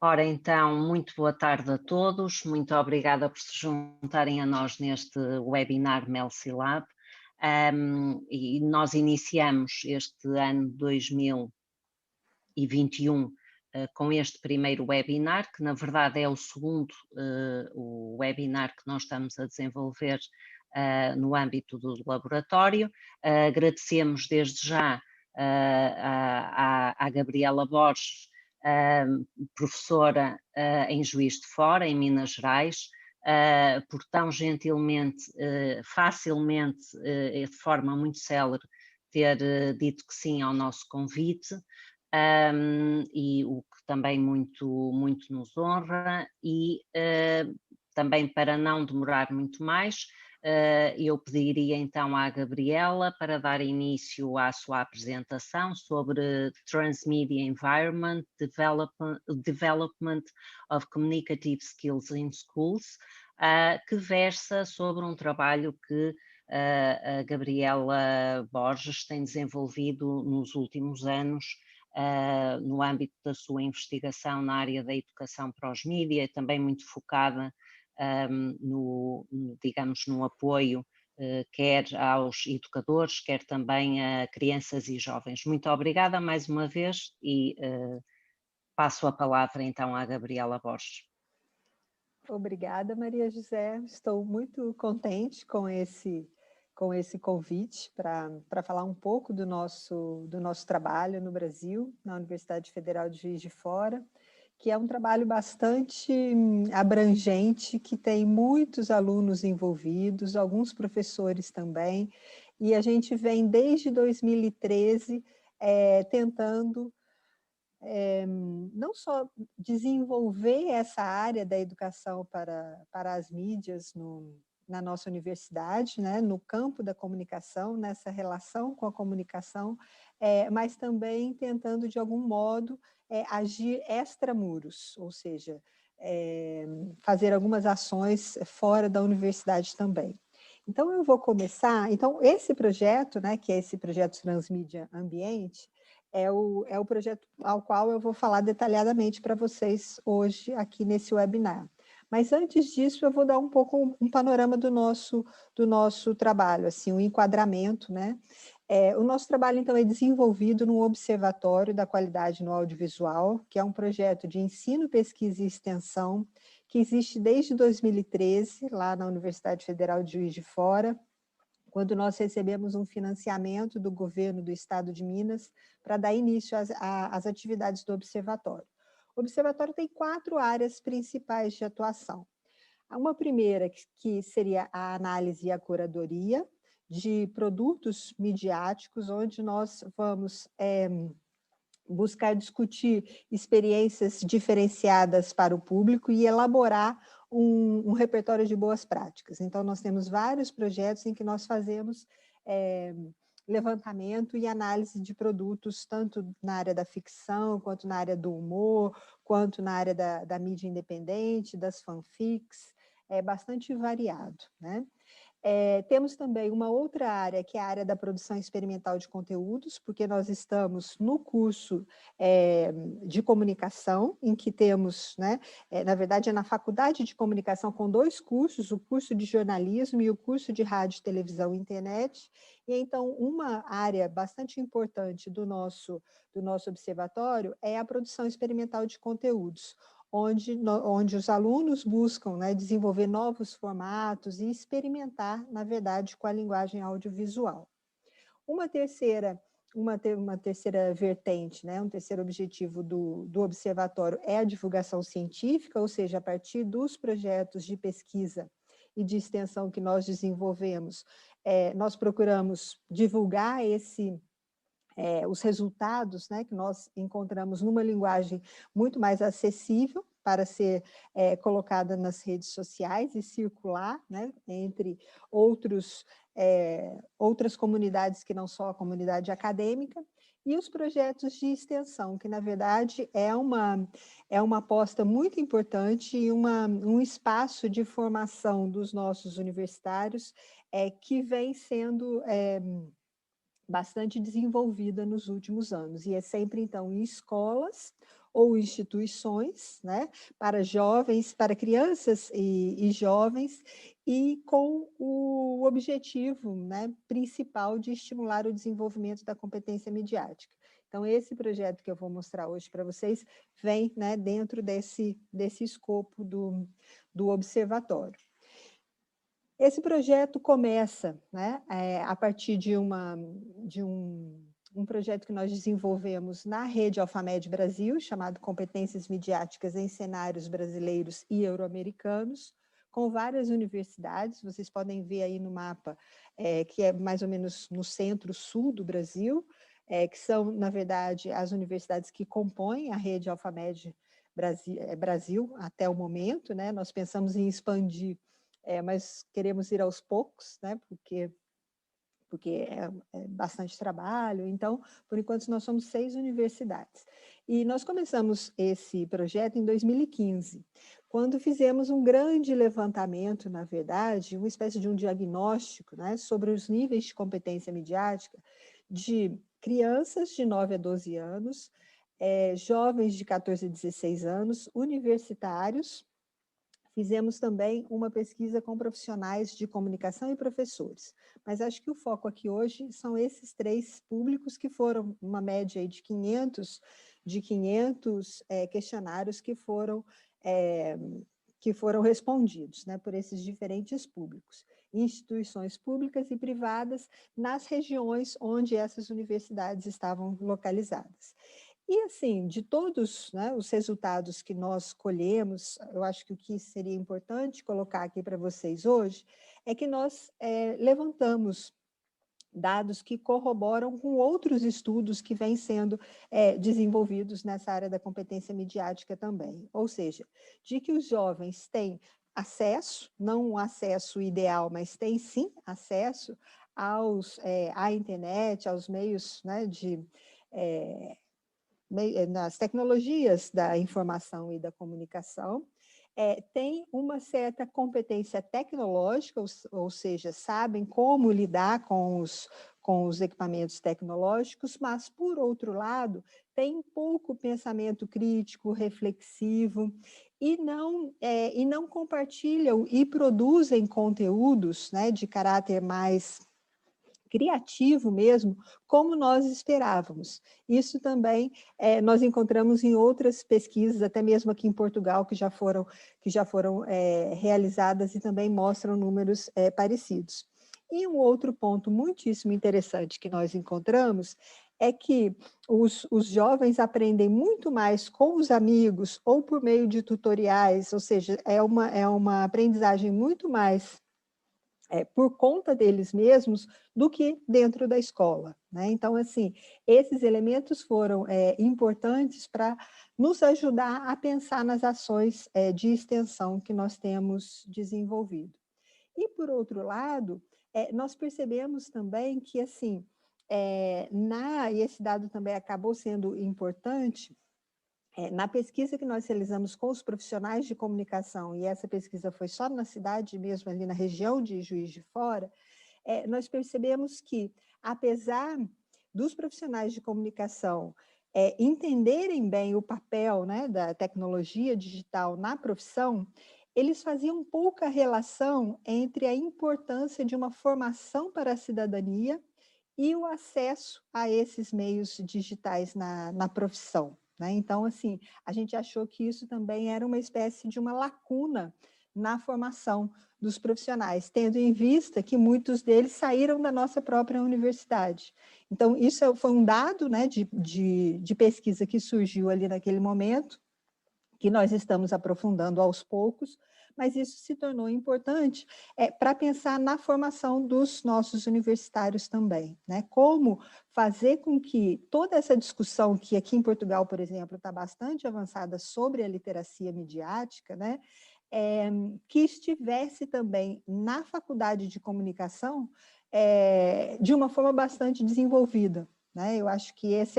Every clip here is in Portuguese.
Ora, então, muito boa tarde a todos, muito obrigada por se juntarem a nós neste webinar Melsi Lab. E nós iniciamos este ano 2021 com este primeiro webinar, que na verdade é o segundo o webinar que nós estamos a desenvolver no âmbito do laboratório. Agradecemos desde já à Gabriela Borges, professora em Juiz de Fora, em Minas Gerais, por tão gentilmente, facilmente, de forma muito célere, ter dito que sim ao nosso convite, e o que também muito nos honra, e também para não demorar muito mais, eu pediria então à Gabriela para dar início à sua apresentação sobre Transmedia Environment, Development of Communicative Skills in Schools, que versa sobre um trabalho que a Gabriela Borges tem desenvolvido nos últimos anos no âmbito da sua investigação na área da educação para os mídia, também muito focada digamos, no apoio quer aos educadores, quer também a crianças e jovens. Muito obrigada mais uma vez e passo a palavra então à Gabriela Borges. Obrigada, Maria José. Estou muito contente com esse convite para falar um pouco do nosso trabalho no Brasil, na Universidade Federal de Juiz de Fora, que é um trabalho bastante abrangente, que tem muitos alunos envolvidos, alguns professores também, e a gente vem desde 2013 tentando não só desenvolver essa área da educação para as mídias na nossa universidade, né, no campo da comunicação, nessa relação com a comunicação, mas também tentando, de algum modo, agir extramuros, ou seja, fazer algumas ações fora da universidade também. Então, eu vou começar. Então, esse projeto, né, que é esse projeto Transmídia Ambiente, é o projeto ao qual eu vou falar detalhadamente para vocês hoje aqui nesse webinar. Mas antes disso, eu vou dar um pouco um panorama do nosso trabalho, assim, um enquadramento, né? O nosso trabalho, então, é desenvolvido no Observatório da Qualidade no Audiovisual, que é um projeto de ensino, pesquisa e extensão, que existe desde 2013, lá na Universidade Federal de Juiz de Fora, quando nós recebemos um financiamento do governo do estado de Minas para dar início às atividades do observatório. O observatório tem 4 áreas principais de atuação. Uma primeira, que seria a análise e a curadoria de produtos midiáticos, onde nós vamos buscar discutir experiências diferenciadas para o público e elaborar um repertório de boas práticas. Então, nós temos vários projetos em que nós fazemos levantamento e análise de produtos, tanto na área da ficção, quanto na área do humor, quanto na área da mídia independente, das fanfics, é bastante variado, né? Temos também uma outra área, que é a área da produção experimental de conteúdos, porque nós estamos no curso de comunicação, em que temos, né, na verdade, é na faculdade de comunicação com 2 cursos, o curso de jornalismo e o curso de rádio, televisão e internet. E então, uma área bastante importante do nosso observatório é a produção experimental de conteúdos, onde os alunos buscam, né, desenvolver novos formatos e experimentar, na verdade, com a linguagem audiovisual. Uma terceira vertente, né, um terceiro objetivo do observatório é a divulgação científica, ou seja, a partir dos projetos de pesquisa e de extensão que nós desenvolvemos, nós procuramos divulgar os resultados, né, que nós encontramos numa linguagem muito mais acessível para ser colocada nas redes sociais e circular, né, entre outras comunidades que não só a comunidade acadêmica, e os projetos de extensão, que, na verdade, é uma aposta muito importante e um espaço de formação dos nossos universitários que vem sendo bastante desenvolvida nos últimos anos, e é sempre, então, em escolas ou instituições, né, para jovens, para crianças e jovens, e com o objetivo, né, principal de estimular o desenvolvimento da competência midiática. Então, esse projeto que eu vou mostrar hoje para vocês vem, né, dentro desse escopo do observatório. Esse projeto começa, né, a partir de um projeto que nós desenvolvemos na rede Alfamed Brasil, chamado Competências Midiáticas em Cenários Brasileiros e Euro-Americanos, com várias universidades. Vocês podem ver aí no mapa, que é mais ou menos no centro-sul do Brasil, que são, na verdade, as universidades que compõem a rede Alfamed Brasil até o momento, né? Nós pensamos em expandir, mas queremos ir aos poucos, né? Porque é bastante trabalho. Então, por enquanto, nós somos 6 universidades. E nós começamos esse projeto em 2015, quando fizemos um grande levantamento, na verdade, uma espécie de um diagnóstico, né, sobre os níveis de competência midiática de crianças de 9 a 12 anos, jovens de 14 a 16 anos, universitários. Fizemos também uma pesquisa com profissionais de comunicação e professores, mas acho que o foco aqui hoje são esses 3 públicos, que foram uma média de 500 questionários que foram respondidos, né, por esses diferentes públicos, instituições públicas e privadas, nas regiões onde essas universidades estavam localizadas. E, assim, de todos, né, os resultados que nós colhemos, eu acho que o que seria importante colocar aqui para vocês hoje é que nós levantamos dados que corroboram com outros estudos que vêm sendo desenvolvidos nessa área da competência midiática também. Ou seja, de que os jovens têm acesso, não um acesso ideal, mas têm sim acesso à internet, aos meios, né, nas tecnologias da informação e da comunicação, tem uma certa competência tecnológica, ou seja, sabem como lidar com os equipamentos tecnológicos, mas, por outro lado, tem pouco pensamento crítico, reflexivo, e não compartilham e produzem conteúdos, né, de caráter mais criativo mesmo, como nós esperávamos. Isso também nós encontramos em outras pesquisas, até mesmo aqui em Portugal, que já foram realizadas e também mostram números parecidos. E um outro ponto muitíssimo interessante que nós encontramos é que os jovens aprendem muito mais com os amigos ou por meio de tutoriais, ou seja, é uma aprendizagem muito mais por conta deles mesmos do que dentro da escola, né? Então, assim, esses elementos foram importantes para nos ajudar a pensar nas ações de extensão que nós temos desenvolvido. E, por outro lado, nós percebemos também que, assim, e esse dado também acabou sendo importante, na pesquisa que nós realizamos com os profissionais de comunicação, e essa pesquisa foi só na cidade mesmo, ali na região de Juiz de Fora, nós percebemos que, apesar dos profissionais de comunicação entenderem bem o papel, né, da tecnologia digital na profissão, eles faziam pouca relação entre a importância de uma formação para a cidadania e o acesso a esses meios digitais na profissão, né? Então, assim, a gente achou que isso também era uma espécie de uma lacuna na formação dos profissionais, tendo em vista que muitos deles saíram da nossa própria universidade. Então, isso foi um dado, né, de pesquisa que surgiu ali naquele momento, que nós estamos aprofundando aos poucos, mas isso se tornou importante para pensar na formação dos nossos universitários também, né? Como fazer com que toda essa discussão, que aqui em Portugal, por exemplo, está bastante avançada sobre a literacia midiática, né? Que estivesse também na faculdade de comunicação de uma forma bastante desenvolvida, né? Eu acho que esse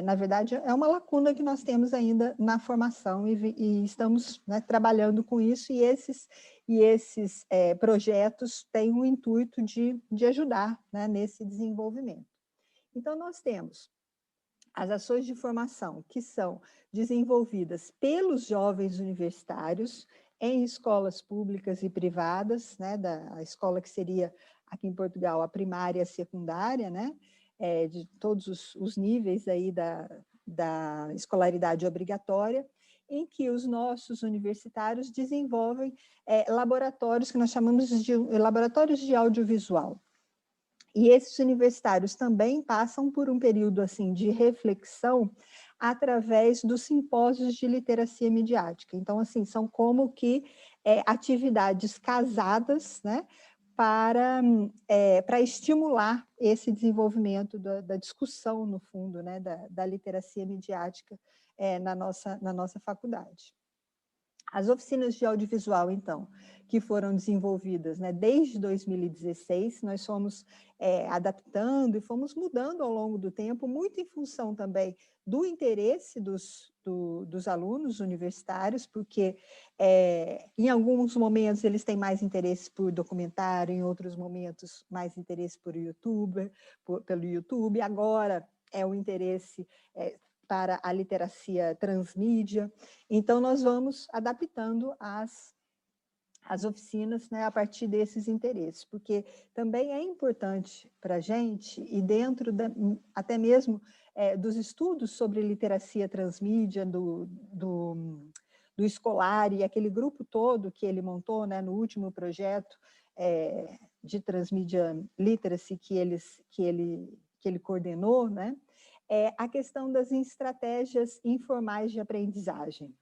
na verdade, é uma lacuna que nós temos ainda na formação e estamos, né, trabalhando com isso, e esses projetos têm o intuito de ajudar, né, nesse desenvolvimento. Então, nós temos as ações de formação que são desenvolvidas pelos jovens universitários em escolas públicas e privadas, né, a escola que seria, aqui em Portugal, a primária e a secundária, né, de todos os níveis aí da escolaridade obrigatória, em que os nossos universitários desenvolvem laboratórios que nós chamamos de laboratórios de audiovisual. E esses universitários também passam por um período assim de reflexão através dos simpósios de literacia midiática. Então, assim, são como que atividades casadas, né, para estimular esse desenvolvimento da discussão, no fundo, né, da literacia midiática na nossa faculdade. As oficinas de audiovisual, então, que foram desenvolvidas, né, desde 2016, nós fomos adaptando e fomos mudando ao longo do tempo, muito em função também do interesse dos alunos universitários, porque em alguns momentos eles têm mais interesse por documentário, em outros momentos mais interesse pelo YouTube, agora é o interesse para a literacia transmídia. Então, nós vamos adaptando as oficinas, né, a partir desses interesses, porque também é importante para a gente, e dentro até mesmo dos estudos sobre literacia transmídia, do escolar, e aquele grupo todo que ele montou, né, no último projeto de Transmedia Literacy que ele coordenou, né, a questão das estratégias informais de aprendizagem.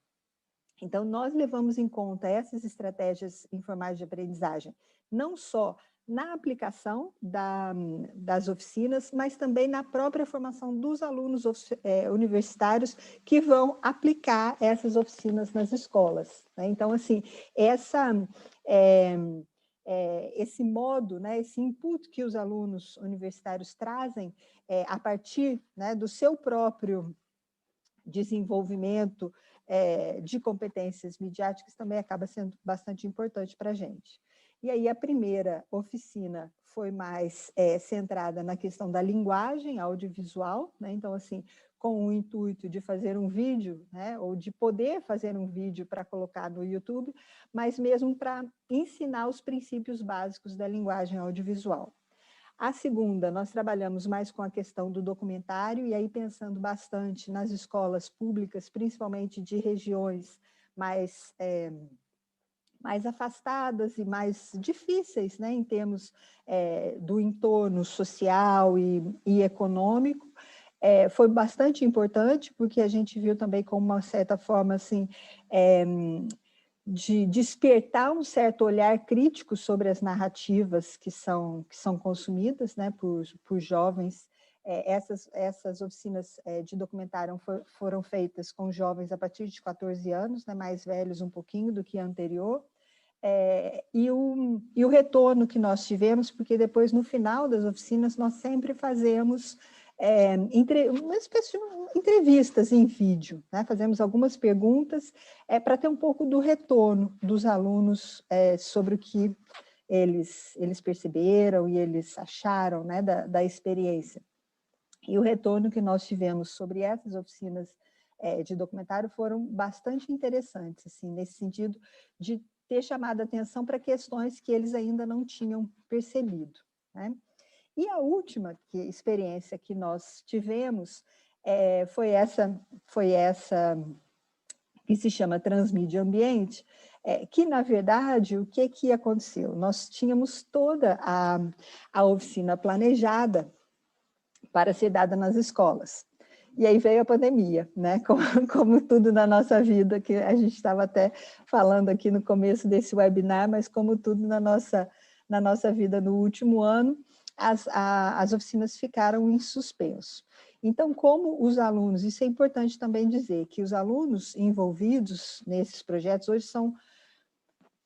Então, nós levamos em conta essas estratégias informais de aprendizagem, não só na aplicação das oficinas, mas também na própria formação dos alunos universitários que vão aplicar essas oficinas nas escolas, né? Então, assim, esse modo, né, esse input que os alunos universitários trazem a partir, né, do seu próprio desenvolvimento de competências midiáticas também acaba sendo bastante importante para a gente. E aí a primeira oficina foi mais centrada na questão da linguagem audiovisual, né? Então, assim, com o intuito de fazer um vídeo, né, ou de poder fazer um vídeo para colocar no YouTube, mas mesmo para ensinar os princípios básicos da linguagem audiovisual. A segunda, nós trabalhamos mais com a questão do documentário, e aí pensando bastante nas escolas públicas, principalmente de regiões mais afastadas e mais difíceis, né, em termos do entorno social e econômico. Foi bastante importante, porque a gente viu também como uma certa forma assim, de despertar um certo olhar crítico sobre as narrativas que são consumidas, né, por jovens. Essas oficinas de documentário foram feitas com jovens a partir de 14 anos, né, mais velhos um pouquinho do que a anterior. E o retorno que nós tivemos, porque depois, no final das oficinas, nós sempre fazemos uma espécie de entrevistas em vídeo, né? Fazemos algumas perguntas para ter um pouco do retorno dos alunos sobre o que eles perceberam e eles acharam, né, da experiência. E o retorno que nós tivemos sobre essas oficinas de documentário foram bastante interessantes, assim, nesse sentido de ter chamado a atenção para questões que eles ainda não tinham percebido, né? E a última experiência que nós tivemos foi essa que se chama Transmídia Ambiente, que, na verdade, o que aconteceu? Nós tínhamos toda a oficina planejada para ser dada nas escolas. E aí veio a pandemia, né? Como tudo na nossa vida, que a gente estava até falando aqui no começo desse webinar, mas como tudo na nossa vida no último ano, as oficinas ficaram em suspenso. Então, como os alunos, isso é importante também dizer, que os alunos envolvidos nesses projetos, hoje são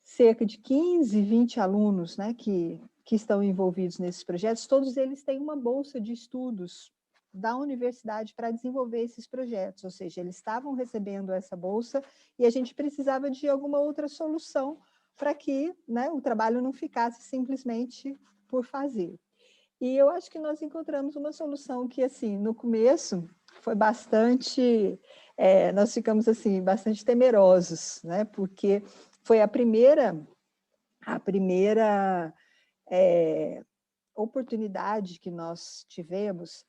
cerca de 15, 20 alunos, né, que estão envolvidos nesses projetos, todos eles têm uma bolsa de estudos da universidade para desenvolver esses projetos, ou seja, eles estavam recebendo essa bolsa e a gente precisava de alguma outra solução para que, né, o trabalho não ficasse simplesmente por fazer. E eu acho que nós encontramos uma solução que, assim, no começo foi bastante, nós ficamos assim, bastante temerosos, né? Porque foi a primeira oportunidade que nós tivemos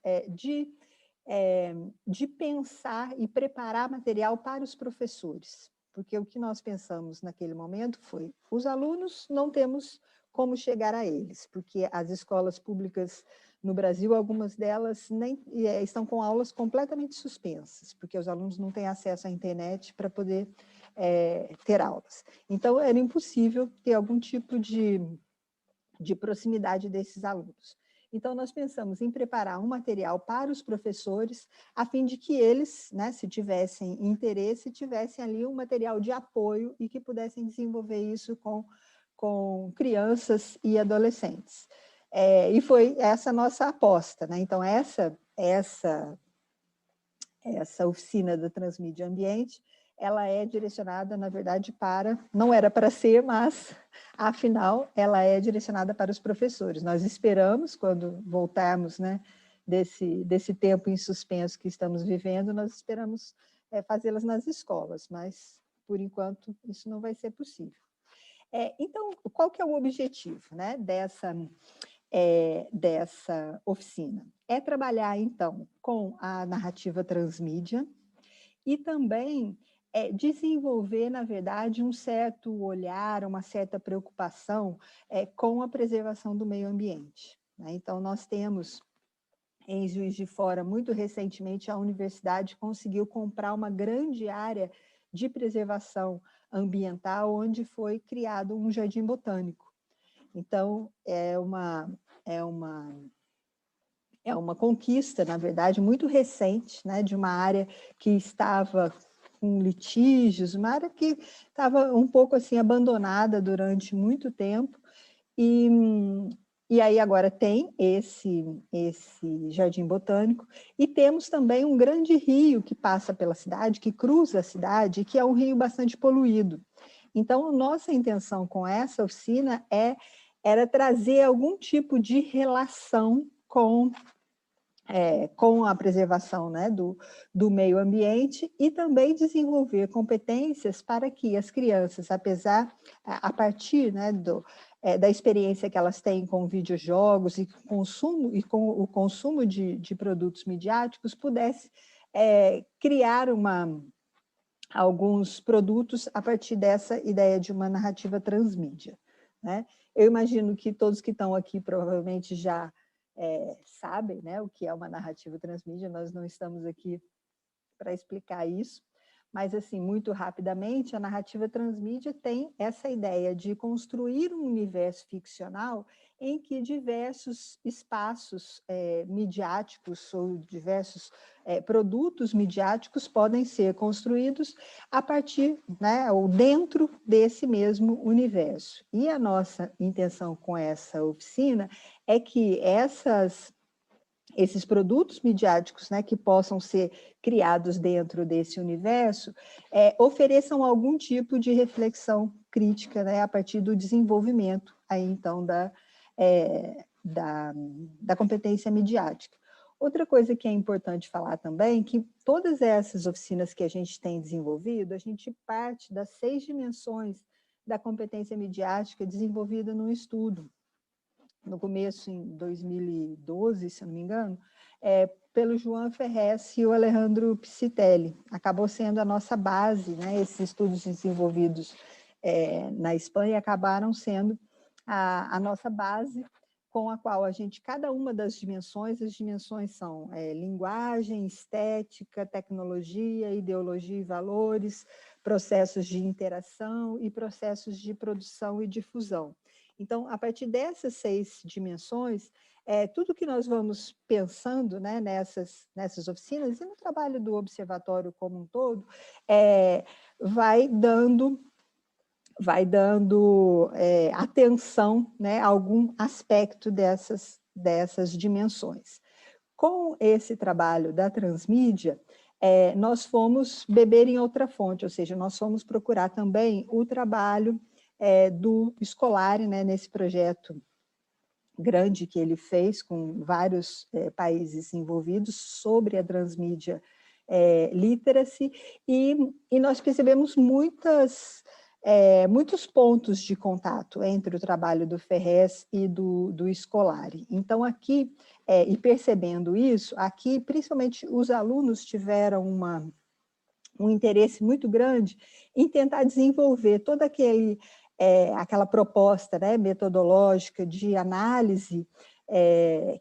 de pensar e preparar material para os professores. Porque o que nós pensamos naquele momento foi, os alunos não temos como chegar a eles, porque as escolas públicas no Brasil, algumas delas estão com aulas completamente suspensas, porque os alunos não têm acesso à internet para poder ter aulas. Então, era impossível ter algum tipo de proximidade desses alunos. Então, nós pensamos em preparar um material para os professores, a fim de que eles, né, se tivessem interesse, tivessem ali um material de apoio e que pudessem desenvolver isso com crianças e adolescentes. E foi essa a nossa aposta, né? Então, essa oficina da Transmídia Ambiente, ela é direcionada, na verdade, não era para ser, mas, afinal, ela é direcionada para os professores. Nós esperamos, quando voltarmos, né, desse tempo em suspenso que estamos vivendo, nós esperamos fazê-las nas escolas, mas, por enquanto, isso não vai ser possível. Então, qual que é o objetivo, né, dessa oficina? É trabalhar, então, com a narrativa transmídia e também desenvolver, na verdade, um certo olhar, uma certa preocupação com a preservação do meio ambiente, né? Então, nós temos, em Juiz de Fora, muito recentemente, a universidade conseguiu comprar uma grande área de preservação ambiental, onde foi criado um jardim botânico. Então, é uma conquista, na verdade, muito recente, né, de uma área que estava com litígios, uma área que estava um pouco assim abandonada durante muito tempo, e aí agora tem esse jardim botânico, e temos também um grande rio que passa pela cidade, que cruza a cidade, que é um rio bastante poluído. Então, nossa intenção com essa oficina era trazer algum tipo de relação com a preservação, né, do meio ambiente, e também desenvolver competências para que as crianças, a partir, né, da experiência que elas têm com videojogos e com o consumo de produtos midiáticos, pudesse criar alguns produtos a partir dessa ideia de uma narrativa transmídia, né? Eu imagino que todos que estão aqui provavelmente já sabem, né, o que é uma narrativa transmídia. Nós não estamos aqui para explicar isso, mas, assim, muito rapidamente, a narrativa transmídia tem essa ideia de construir um universo ficcional em que diversos espaços midiáticos ou diversos produtos midiáticos podem ser construídos a partir, né, ou dentro desse mesmo universo. E a nossa intenção com essa oficina é que esses produtos midiáticos, né, que possam ser criados dentro desse universo, ofereçam algum tipo de reflexão crítica, né, a partir do desenvolvimento aí, então, da competência midiática. Outra coisa que é importante falar também, que todas essas oficinas que a gente tem desenvolvido, a gente parte das 6 dimensões da competência midiática desenvolvida no estudo, no começo, em 2012, se eu não me engano, pelo João Ferrez e o Alejandro Piscitelli. Acabou sendo a nossa base, né? Esses estudos desenvolvidos na Espanha acabaram sendo a nossa base, com a qual cada uma das dimensões, as dimensões são linguagem, estética, tecnologia, ideologia e valores, processos de interação e processos de produção e difusão. Então, a partir dessas 6 dimensões, tudo que nós vamos pensando, né, nessas oficinas, e no trabalho do observatório como um todo, vai dando atenção, né, a algum aspecto dessas dimensões. Com esse trabalho da transmídia, nós fomos beber em outra fonte, ou seja, nós fomos procurar também o trabalho do Scolari, né, nesse projeto grande que ele fez com vários países envolvidos sobre a transmídia literacy, e nós percebemos muitos pontos de contato entre o trabalho do Ferrez e do Scolari. Então, aqui, e percebendo isso, aqui, principalmente, os alunos tiveram um interesse muito grande em tentar desenvolver toda aquela proposta, né, metodológica de análise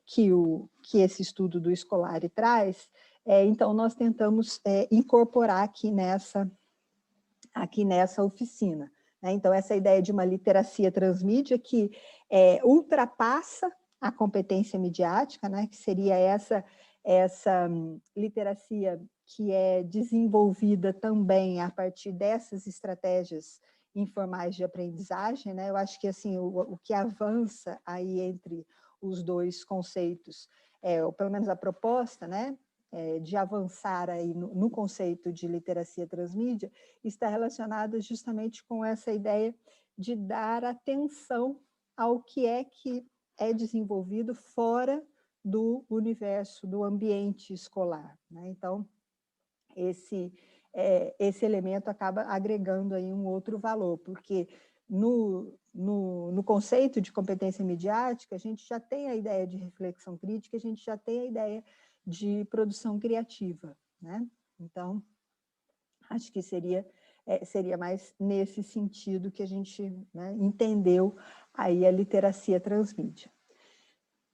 que esse estudo do Scolari traz. Então, nós tentamos incorporar aqui nessa oficina, né? Então, essa ideia de uma literacia transmídia que ultrapassa a competência midiática, né? Que seria essa literacia que é desenvolvida também a partir dessas estratégias informais de aprendizagem, né? Eu acho que assim o que avança aí entre os dois conceitos, ou pelo menos a proposta, né, de avançar aí no conceito de literacia transmídia, está relacionada justamente com essa ideia de dar atenção ao que é desenvolvido fora do universo, do ambiente escolar, né? Então, esse elemento acaba agregando aí um outro valor, porque no conceito de competência midiática, a gente já tem a ideia de reflexão crítica, a gente já tem a ideia de produção criativa, né? Então, acho que seria mais nesse sentido que a gente, né, entendeu aí a literacia transmídia.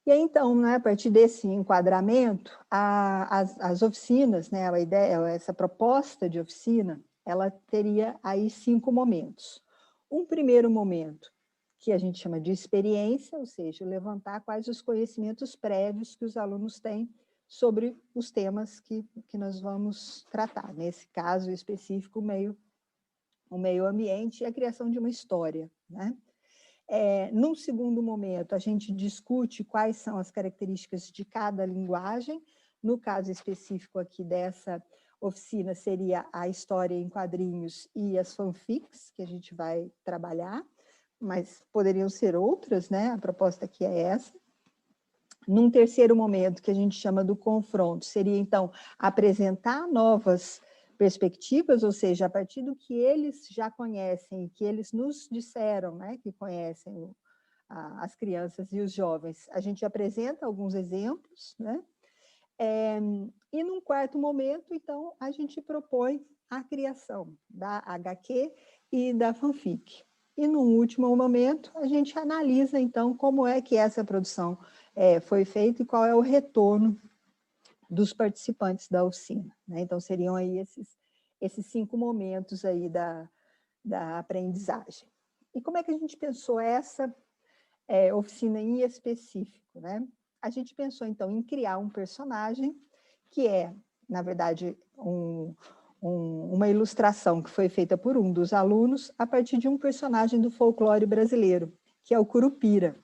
E aí, então, né, a partir desse enquadramento, as oficinas, né, a ideia, essa proposta de oficina, ela teria aí 5 momentos. Um primeiro momento, que a gente chama de experiência, ou seja, levantar quais os conhecimentos prévios que os alunos têm sobre os temas que nós vamos tratar. Nesse caso específico, o meio ambiente e a criação de uma história, né? Num segundo momento, a gente discute quais são as características de cada linguagem. No caso específico aqui dessa oficina, seria a história em quadrinhos e as fanfics, que a gente vai trabalhar, mas poderiam ser outras, né? A proposta aqui é essa. Num terceiro momento, que a gente chama do confronto, seria, então, apresentar novas perspectivas, ou seja, a partir do que eles já conhecem, que eles nos disseram, né, que conhecem as crianças e os jovens, a gente apresenta alguns exemplos, né? E num quarto momento, então, a gente propõe a criação da HQ e da fanfic. E num último momento, a gente analisa, então, como é que essa produção foi feita e qual é o retorno dos participantes da oficina, né? Então, seriam aí esses 5 momentos aí da aprendizagem. E como é que a gente pensou essa oficina em específico, né? A gente pensou, então, em criar um personagem que é, na verdade, uma ilustração que foi feita por um dos alunos a partir de um personagem do folclore brasileiro, que é o Curupira.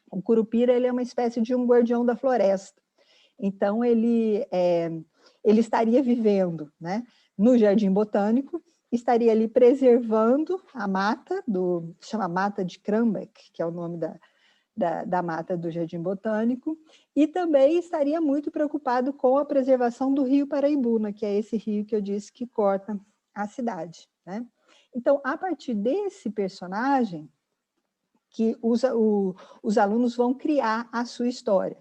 O Curupira, ele é uma espécie de um guardião da floresta. Então, ele estaria vivendo, né, no Jardim Botânico, estaria ali preservando a mata, chama Mata de Krambeck, que é o nome da mata do Jardim Botânico, e também estaria muito preocupado com a preservação do Rio Paraibuna, que é esse rio que eu disse que corta a cidade, né? Então, a partir desse personagem, que os alunos vão criar a sua história.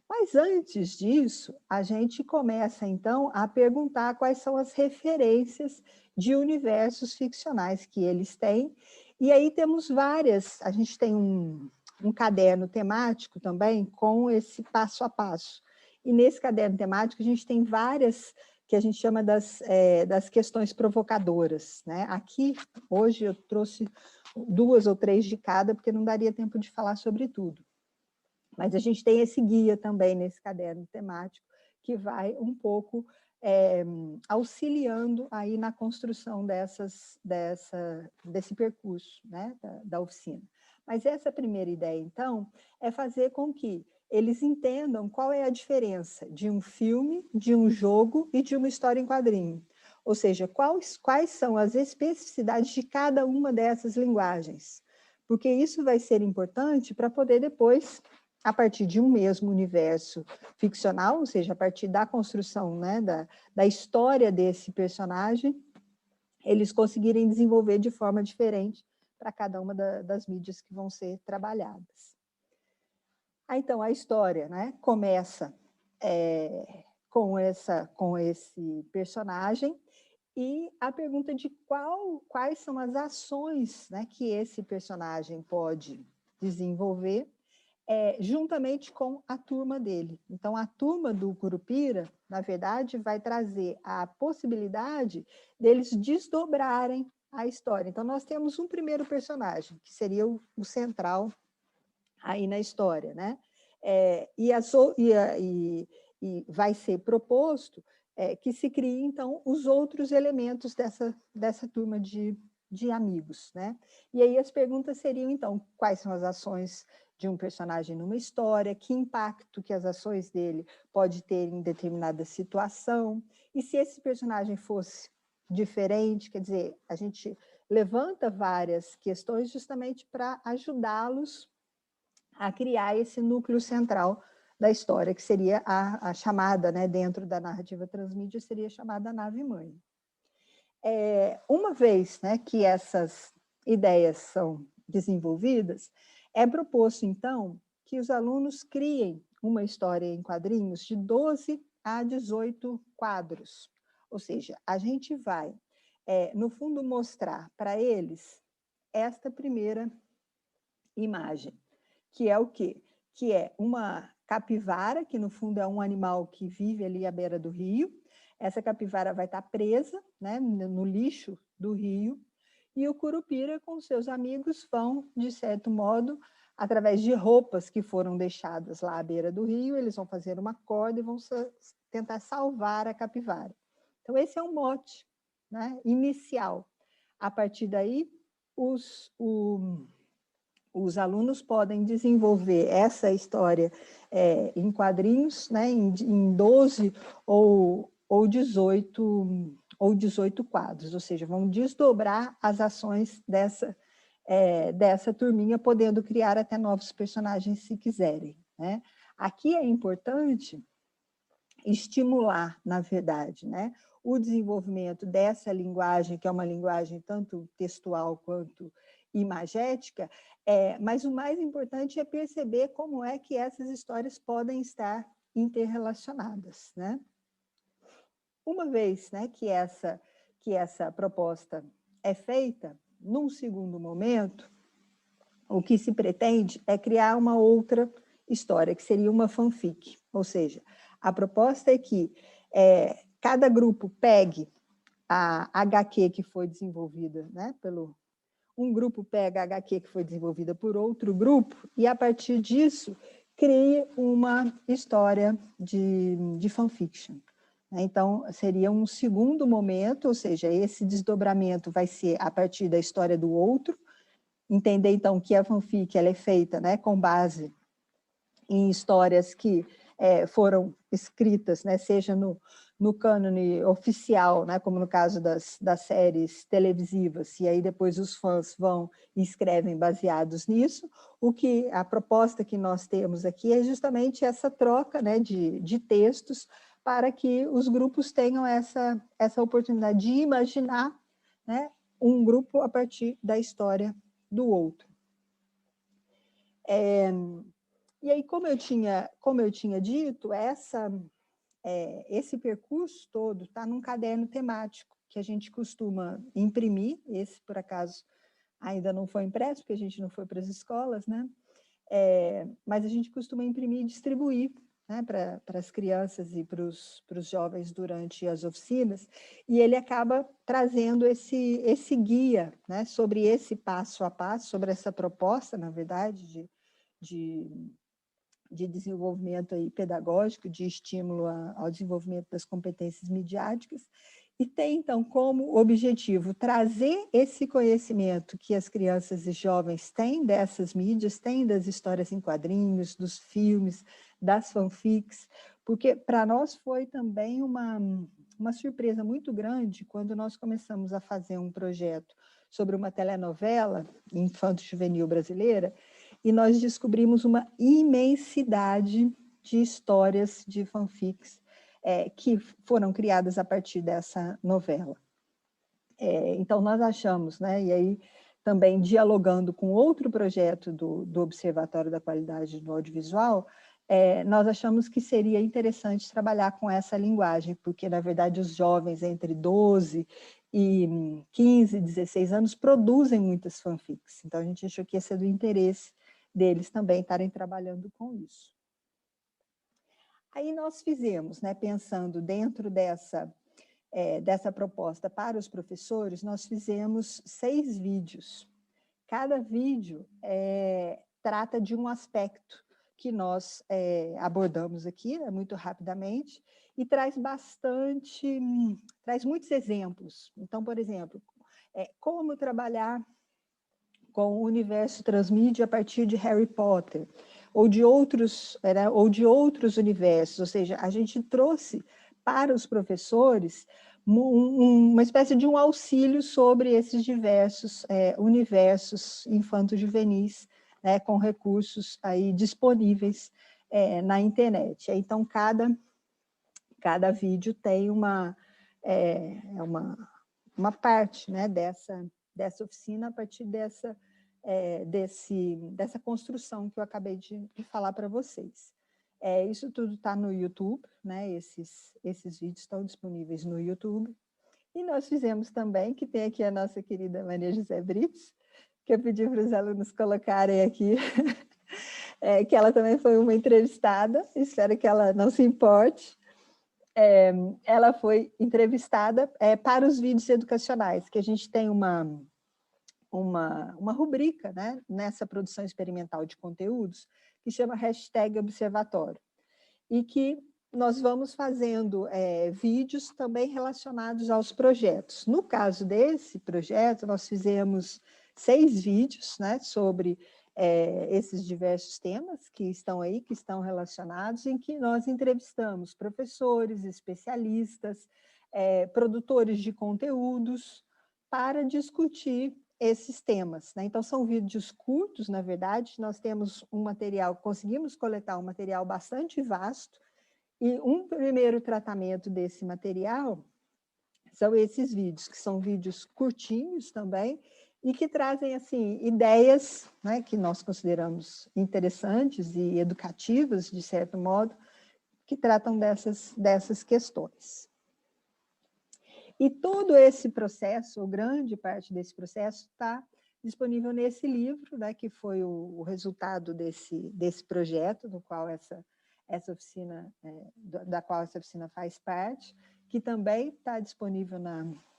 Mas antes disso, a gente começa, então, a perguntar quais são as referências de universos ficcionais que eles têm. E aí temos várias, a gente tem um caderno temático também com esse passo a passo. E nesse caderno temático a gente tem várias que a gente chama das questões provocadoras, né? Aqui, hoje, eu trouxe 2 ou 3 de cada, porque não daria tempo de falar sobre tudo. Mas a gente tem esse guia também nesse caderno temático, que vai um pouco auxiliando aí na construção desse percurso, né, da oficina. Mas essa primeira ideia, então, é fazer com que eles entendam qual é a diferença de um filme, de um jogo e de uma história em quadrinho. Ou seja, quais são as especificidades de cada uma dessas linguagens. Porque isso vai ser importante para poder depois a partir de um mesmo universo ficcional, ou seja, a partir da construção, né, da história desse personagem, eles conseguirem desenvolver de forma diferente para cada uma das mídias que vão ser trabalhadas. Então, a história, né, começa com esse personagem, e a pergunta de quais são as ações, né, que esse personagem pode desenvolver juntamente com a turma dele. Então, a turma do Curupira, na verdade, vai trazer a possibilidade deles desdobrarem a história. Então, nós temos um primeiro personagem, que seria o central aí na história, né? E vai ser proposto que se criem, então, os outros elementos dessa turma de amigos, né? E aí as perguntas seriam, então, quais são as ações de um personagem numa história, que impacto que as ações dele pode ter em determinada situação, e se esse personagem fosse diferente, quer dizer, a gente levanta várias questões justamente para ajudá-los a criar esse núcleo central da história, que seria a chamada, né, dentro da narrativa transmídia, seria chamada nave-mãe. Uma vez, né, que essas ideias são desenvolvidas, é proposto, então, que os alunos criem uma história em quadrinhos de 12 a 18 quadros. Ou seja, a gente vai, no fundo, mostrar para eles esta primeira imagem, que é o quê? Que é uma capivara, que no fundo é um animal que vive ali à beira do rio. Essa capivara vai estar presa, né, no lixo do rio, e o Curupira com seus amigos vão, de certo modo, através de roupas que foram deixadas lá à beira do rio, eles vão fazer uma corda e vão tentar salvar a capivara. Então, esse é um mote, né, inicial. A partir daí, os alunos podem desenvolver essa história em quadrinhos, né, em 12 ou 18 quadros, ou seja, vão desdobrar as ações dessa turminha, podendo criar até novos personagens se quiserem, né? Aqui é importante estimular, na verdade, né, o desenvolvimento dessa linguagem, que é uma linguagem tanto textual quanto imagética, mas o mais importante é perceber como é que essas histórias podem estar interrelacionadas, né? Uma vez, né, que essa proposta é feita, num segundo momento, o que se pretende é criar uma outra história, que seria uma fanfic, ou seja, a proposta é que cada grupo pegue a HQ que foi desenvolvida, né, um grupo pega a HQ que foi desenvolvida por outro grupo e, a partir disso, crie uma história de fanfiction. Então, seria um segundo momento, ou seja, esse desdobramento vai ser a partir da história do outro, entender, então, que a fanfic ela é feita, né, com base em histórias que foram escritas, né, seja no cânone oficial, né, como no caso das séries televisivas, e aí depois os fãs vão e escrevem baseados nisso. A proposta que nós temos aqui é justamente essa troca, né, de textos, para que os grupos tenham essa oportunidade de imaginar, né, um grupo a partir da história do outro. E aí, como eu tinha dito, esse percurso todo está num caderno temático que a gente costuma imprimir. Esse, por acaso, ainda não foi impresso, porque a gente não foi para as escolas, né? Mas a gente costuma imprimir e distribuir, né, para as crianças e para os jovens durante as oficinas, e ele acaba trazendo esse guia, né, sobre esse passo a passo, sobre essa proposta, na verdade, de desenvolvimento aí pedagógico, de estímulo ao desenvolvimento das competências midiáticas, e tem, então, como objetivo trazer esse conhecimento que as crianças e jovens têm dessas mídias, têm das histórias em quadrinhos, dos filmes, das fanfics, porque para nós foi também uma surpresa muito grande quando nós começamos a fazer um projeto sobre uma telenovela infanto-juvenil brasileira, e nós descobrimos uma imensidade de histórias de fanfics que foram criadas a partir dessa novela. Então, nós achamos, né, e aí também dialogando com outro projeto do Observatório da Qualidade do Audiovisual, nós achamos que seria interessante trabalhar com essa linguagem, porque, na verdade, os jovens entre 12 e 15, 16 anos produzem muitas fanfics. Então, a gente achou que ia ser do interesse deles também estarem trabalhando com isso. Aí nós fizemos, né, pensando dentro dessa proposta para os professores, nós fizemos 6 vídeos. Cada vídeo trata de um aspecto que nós abordamos aqui, muito rapidamente, e traz muitos exemplos. Então, por exemplo, como trabalhar com o universo transmídia a partir de Harry Potter, ou de outros universos, ou seja, a gente trouxe para os professores uma espécie de um auxílio sobre esses diversos universos infanto-juvenis, né, com recursos aí disponíveis na internet. Então, cada vídeo tem uma parte, né, dessa oficina a partir dessa construção que eu acabei de falar para vocês. Isso tudo está no YouTube, né? Esses vídeos estão disponíveis no YouTube. E nós fizemos também, que tem aqui a nossa querida Maria José Brits, que eu pedi para os alunos colocarem aqui, que ela também foi uma entrevistada, espero que ela não se importe. Ela foi entrevistada para os vídeos educacionais, que a gente tem uma rubrica, né, nessa produção experimental de conteúdos, que chama #Observatório, e que nós vamos fazendo vídeos também relacionados aos projetos. No caso desse projeto, nós fizemos 6 vídeos, né, sobre esses diversos temas que estão aí, que estão relacionados, em que nós entrevistamos professores, especialistas, produtores de conteúdos, para discutir esses temas, né? Então, são vídeos curtos, na verdade, nós temos um material, conseguimos coletar um material bastante vasto, e um primeiro tratamento desse material são esses vídeos, que são vídeos curtinhos também, e que trazem, assim, ideias, né, que nós consideramos interessantes e educativas, de certo modo, que tratam dessas questões. E todo esse processo, ou grande parte desse processo, está disponível nesse livro, né, que foi o resultado desse projeto, do qual essa oficina, da qual essa oficina faz parte, que também está disponível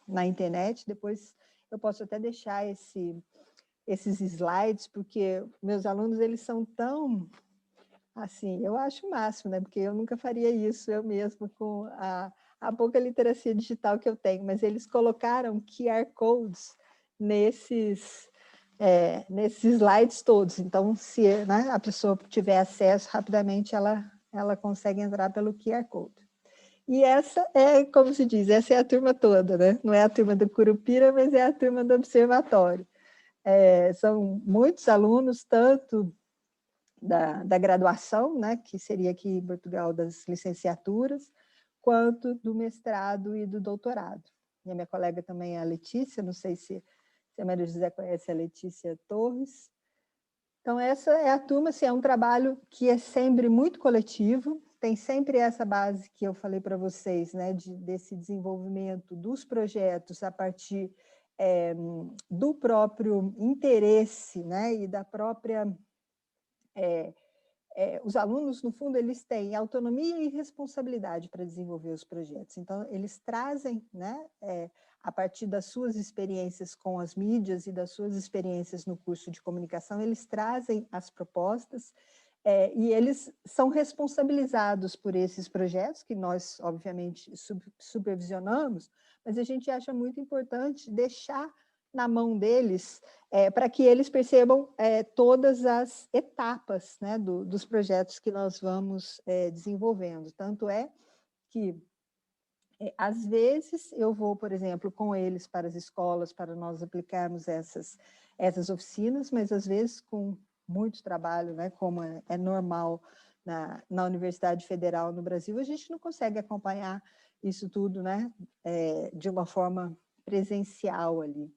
na internet. Depois eu posso até deixar esses slides, porque meus alunos, eles são tão, assim, eu acho o máximo, né, porque eu nunca faria isso eu mesma com a pouca literacia digital que eu tenho, mas eles colocaram QR codes nesses slides todos. Então, se, né, a pessoa tiver acesso rapidamente, ela consegue entrar pelo QR code. E essa como se diz, essa é a turma toda, né? Não é a turma do Curupira, mas é a turma do Observatório. São muitos alunos, tanto da graduação, né, que seria aqui em Portugal das licenciaturas, quanto do mestrado e do doutorado. E a minha colega também é a Letícia, não sei se a Maria José conhece a Letícia Torres. Então, essa é a turma, assim, é um trabalho que é sempre muito coletivo, tem sempre essa base que eu falei para vocês, né, desse desenvolvimento dos projetos a partir do próprio interesse, né, e da própria... os alunos, no fundo, eles têm autonomia e responsabilidade para desenvolver os projetos. Então, eles trazem, né, a partir das suas experiências com as mídias e das suas experiências no curso de comunicação, eles trazem as propostas e eles são responsabilizados por esses projetos, que nós, obviamente, supervisionamos, mas a gente acha muito importante deixar na mão deles, para que eles percebam todas as etapas, né, dos projetos que nós vamos desenvolvendo. Tanto é que, às vezes, eu vou, por exemplo, com eles para as escolas, para nós aplicarmos essas oficinas, mas às vezes com muito trabalho, né, como é normal na Universidade Federal no Brasil, a gente não consegue acompanhar isso tudo, né, de uma forma presencial ali.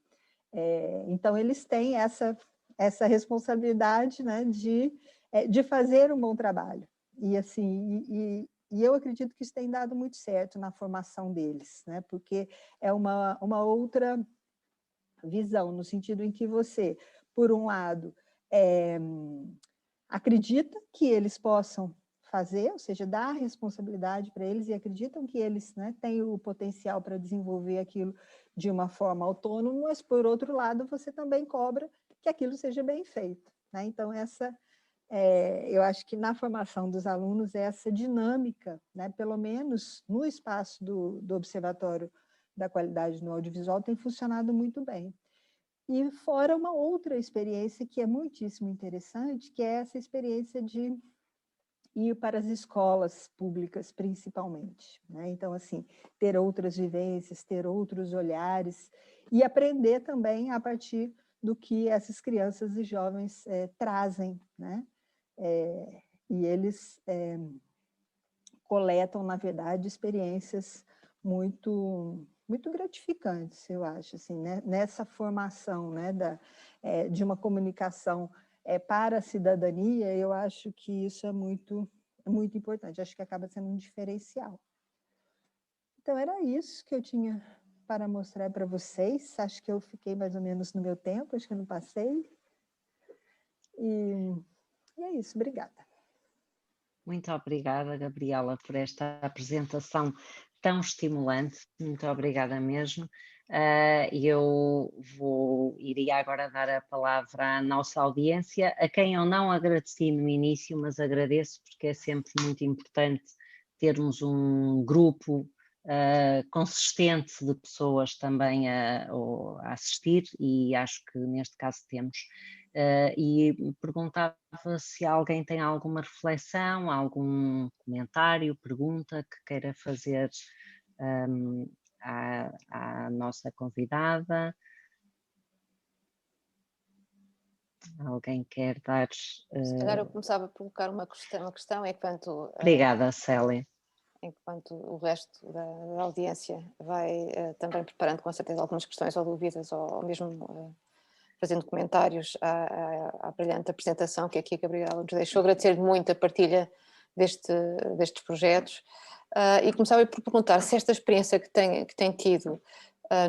Então, eles têm essa responsabilidade, né, de fazer um bom trabalho. E, assim, eu acredito que isso tem dado muito certo na formação deles, né, porque é uma outra visão, no sentido em que você, por um lado, acredita que eles possam fazer, ou seja, dá a responsabilidade para eles e acreditam que eles, né, têm o potencial para desenvolver aquilo de uma forma autônoma, mas, por outro lado, você também cobra que aquilo seja bem feito, né? Então, eu acho que na formação dos alunos, essa dinâmica, né, pelo menos no espaço do Observatório da Qualidade no Audiovisual, tem funcionado muito bem. E fora uma outra experiência que é muitíssimo interessante, que é essa experiência de ir para as escolas públicas, principalmente, né? Então, assim, ter outras vivências, ter outros olhares e aprender também a partir do que essas crianças e jovens trazem, né? E eles coletam, na verdade, experiências muito gratificantes, eu acho, assim, né? Nessa formação, né, de uma comunicação para a cidadania, eu acho que isso é muito importante, acho que acaba sendo um diferencial. Então, era isso que eu tinha para mostrar para vocês, acho que eu fiquei mais ou menos no meu tempo, acho que eu não passei, e é isso, obrigada. Muito obrigada, Gabriela, por esta apresentação tão estimulante. Muito obrigada mesmo. Eu iria agora dar a palavra à nossa audiência, a quem eu não agradeci no início, mas agradeço porque é sempre muito importante termos um grupo consistente de pessoas também a assistir, e acho que neste caso temos. E perguntava se alguém tem alguma reflexão, algum comentário, pergunta que queira fazer à nossa convidada. Alguém quer dar... Se calhar eu começava por colocar uma questão Obrigada, Célia. Enquanto o resto da audiência vai também preparando com certeza algumas questões ou dúvidas, ou mesmo fazendo comentários à brilhante apresentação que aqui a Gabriela nos deixou. Agradecer-lhe muito a partilha destes projetos e começava por perguntar se esta experiência que tem tido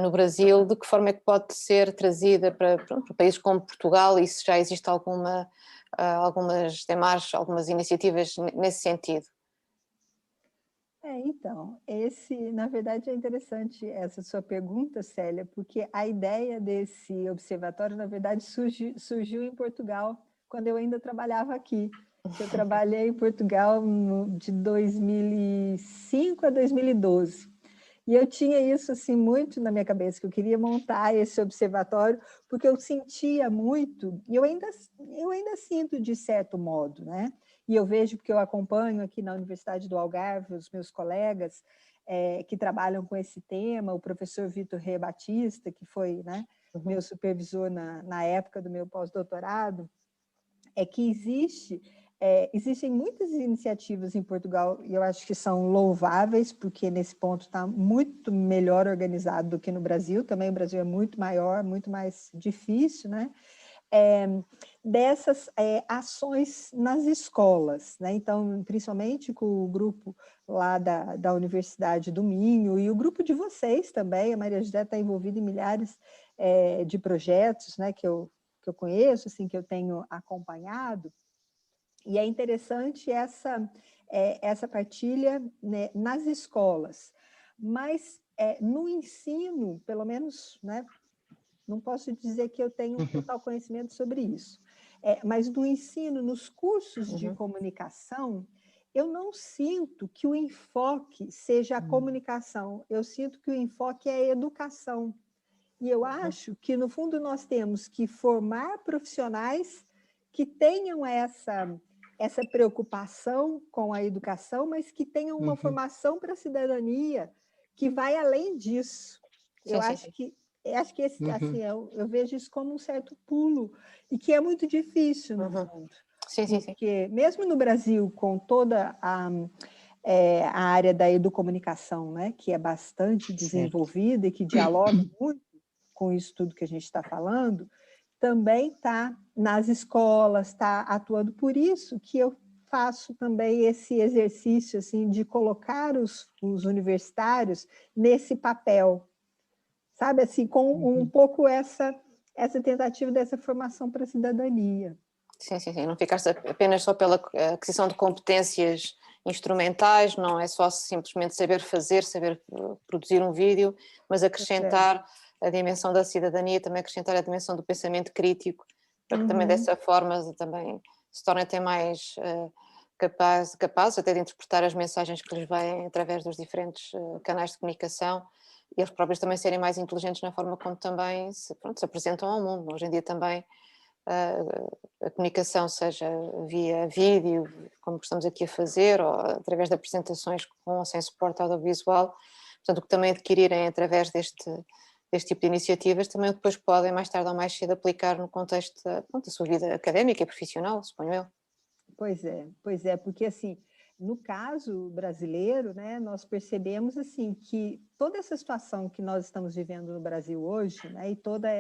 no Brasil, de que forma é que pode ser trazida para países como Portugal, e se já existe algumas demarches, algumas iniciativas nesse sentido. Então, na verdade, é interessante essa sua pergunta, Célia, porque a ideia desse observatório, na verdade, surgiu em Portugal, quando eu ainda trabalhava aqui. Eu trabalhei em Portugal de 2005 a 2012. E eu tinha isso assim, muito na minha cabeça, que eu queria montar esse observatório, porque eu sentia muito, e eu ainda sinto de certo modo, né? E eu vejo, porque eu acompanho aqui na Universidade do Algarve, os meus colegas que trabalham com esse tema, o professor Vitor Rê Batista, que foi, né, meu supervisor na época do meu pós-doutorado, é que existem muitas iniciativas em Portugal, e eu acho que são louváveis, porque nesse ponto está muito melhor organizado do que no Brasil. Também o Brasil é muito maior, muito mais difícil, né? Dessas ações nas escolas, né? Então, principalmente com o grupo lá da Universidade do Minho, e o grupo de vocês também, a Maria José está envolvida em milhares de projetos, né, que eu conheço, assim, que eu tenho acompanhado. E é interessante essa partilha, né, nas escolas, mas no ensino, pelo menos, né, não posso dizer que eu tenho total conhecimento sobre isso, mas no ensino, nos cursos de comunicação, eu não sinto que o enfoque seja a comunicação, eu sinto que o enfoque é a educação. E eu acho que, no fundo, nós temos que formar profissionais que tenham essa preocupação com a educação, mas que tenham uma formação para a cidadania que vai além disso. Eu acho que acho que assim, eu vejo isso como um certo pulo, e que é muito difícil no mundo. Sim, sim, sim. Porque mesmo no Brasil, com toda a área da educomunicação, né, que é bastante desenvolvida e que dialoga muito com isso tudo que a gente está falando, também está nas escolas, está atuando. Por isso que eu faço também esse exercício assim, de colocar os universitários nesse papel, sabe, assim, com um pouco essa tentativa dessa formação para a cidadania. Sim, sim, sim. Não ficar apenas só pela aquisição de competências instrumentais, não é só simplesmente saber fazer, saber produzir um vídeo, mas acrescentar a dimensão da cidadania, também acrescentar a dimensão do pensamento crítico, para que também dessa forma também se tornem até mais capazes até de interpretar as mensagens que lhes vêm através dos diferentes canais de comunicação, e eles próprios também serem mais inteligentes na forma como também se apresentam ao mundo. Hoje em dia também a comunicação, seja via vídeo, como estamos aqui a fazer, ou através de apresentações com ou sem suporte audiovisual, portanto, o que também adquirirem através deste tipo de iniciativas, também depois podem, mais tarde ou mais cedo, aplicar no contexto da sua vida académica e profissional, suponho eu. Pois é, porque assim, no caso brasileiro, né, nós percebemos assim que toda essa situação que nós estamos vivendo no Brasil hoje, né, e toda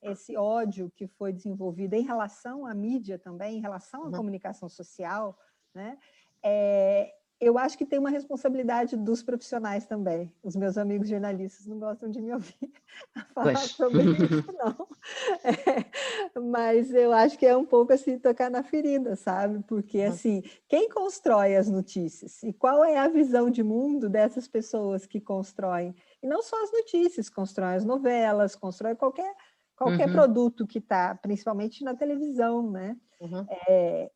esse ódio que foi desenvolvido em relação à mídia também, em relação à comunicação social, né, eu acho que tem uma responsabilidade dos profissionais também. Os meus amigos jornalistas não gostam de me ouvir falar sobre isso, não. Mas eu acho que é um pouco assim, tocar na ferida, sabe? Porque, assim, quem constrói as notícias? E qual é a visão de mundo dessas pessoas que constroem? E não só as notícias, constroem as novelas, constroem qualquer produto que está, principalmente na televisão, né?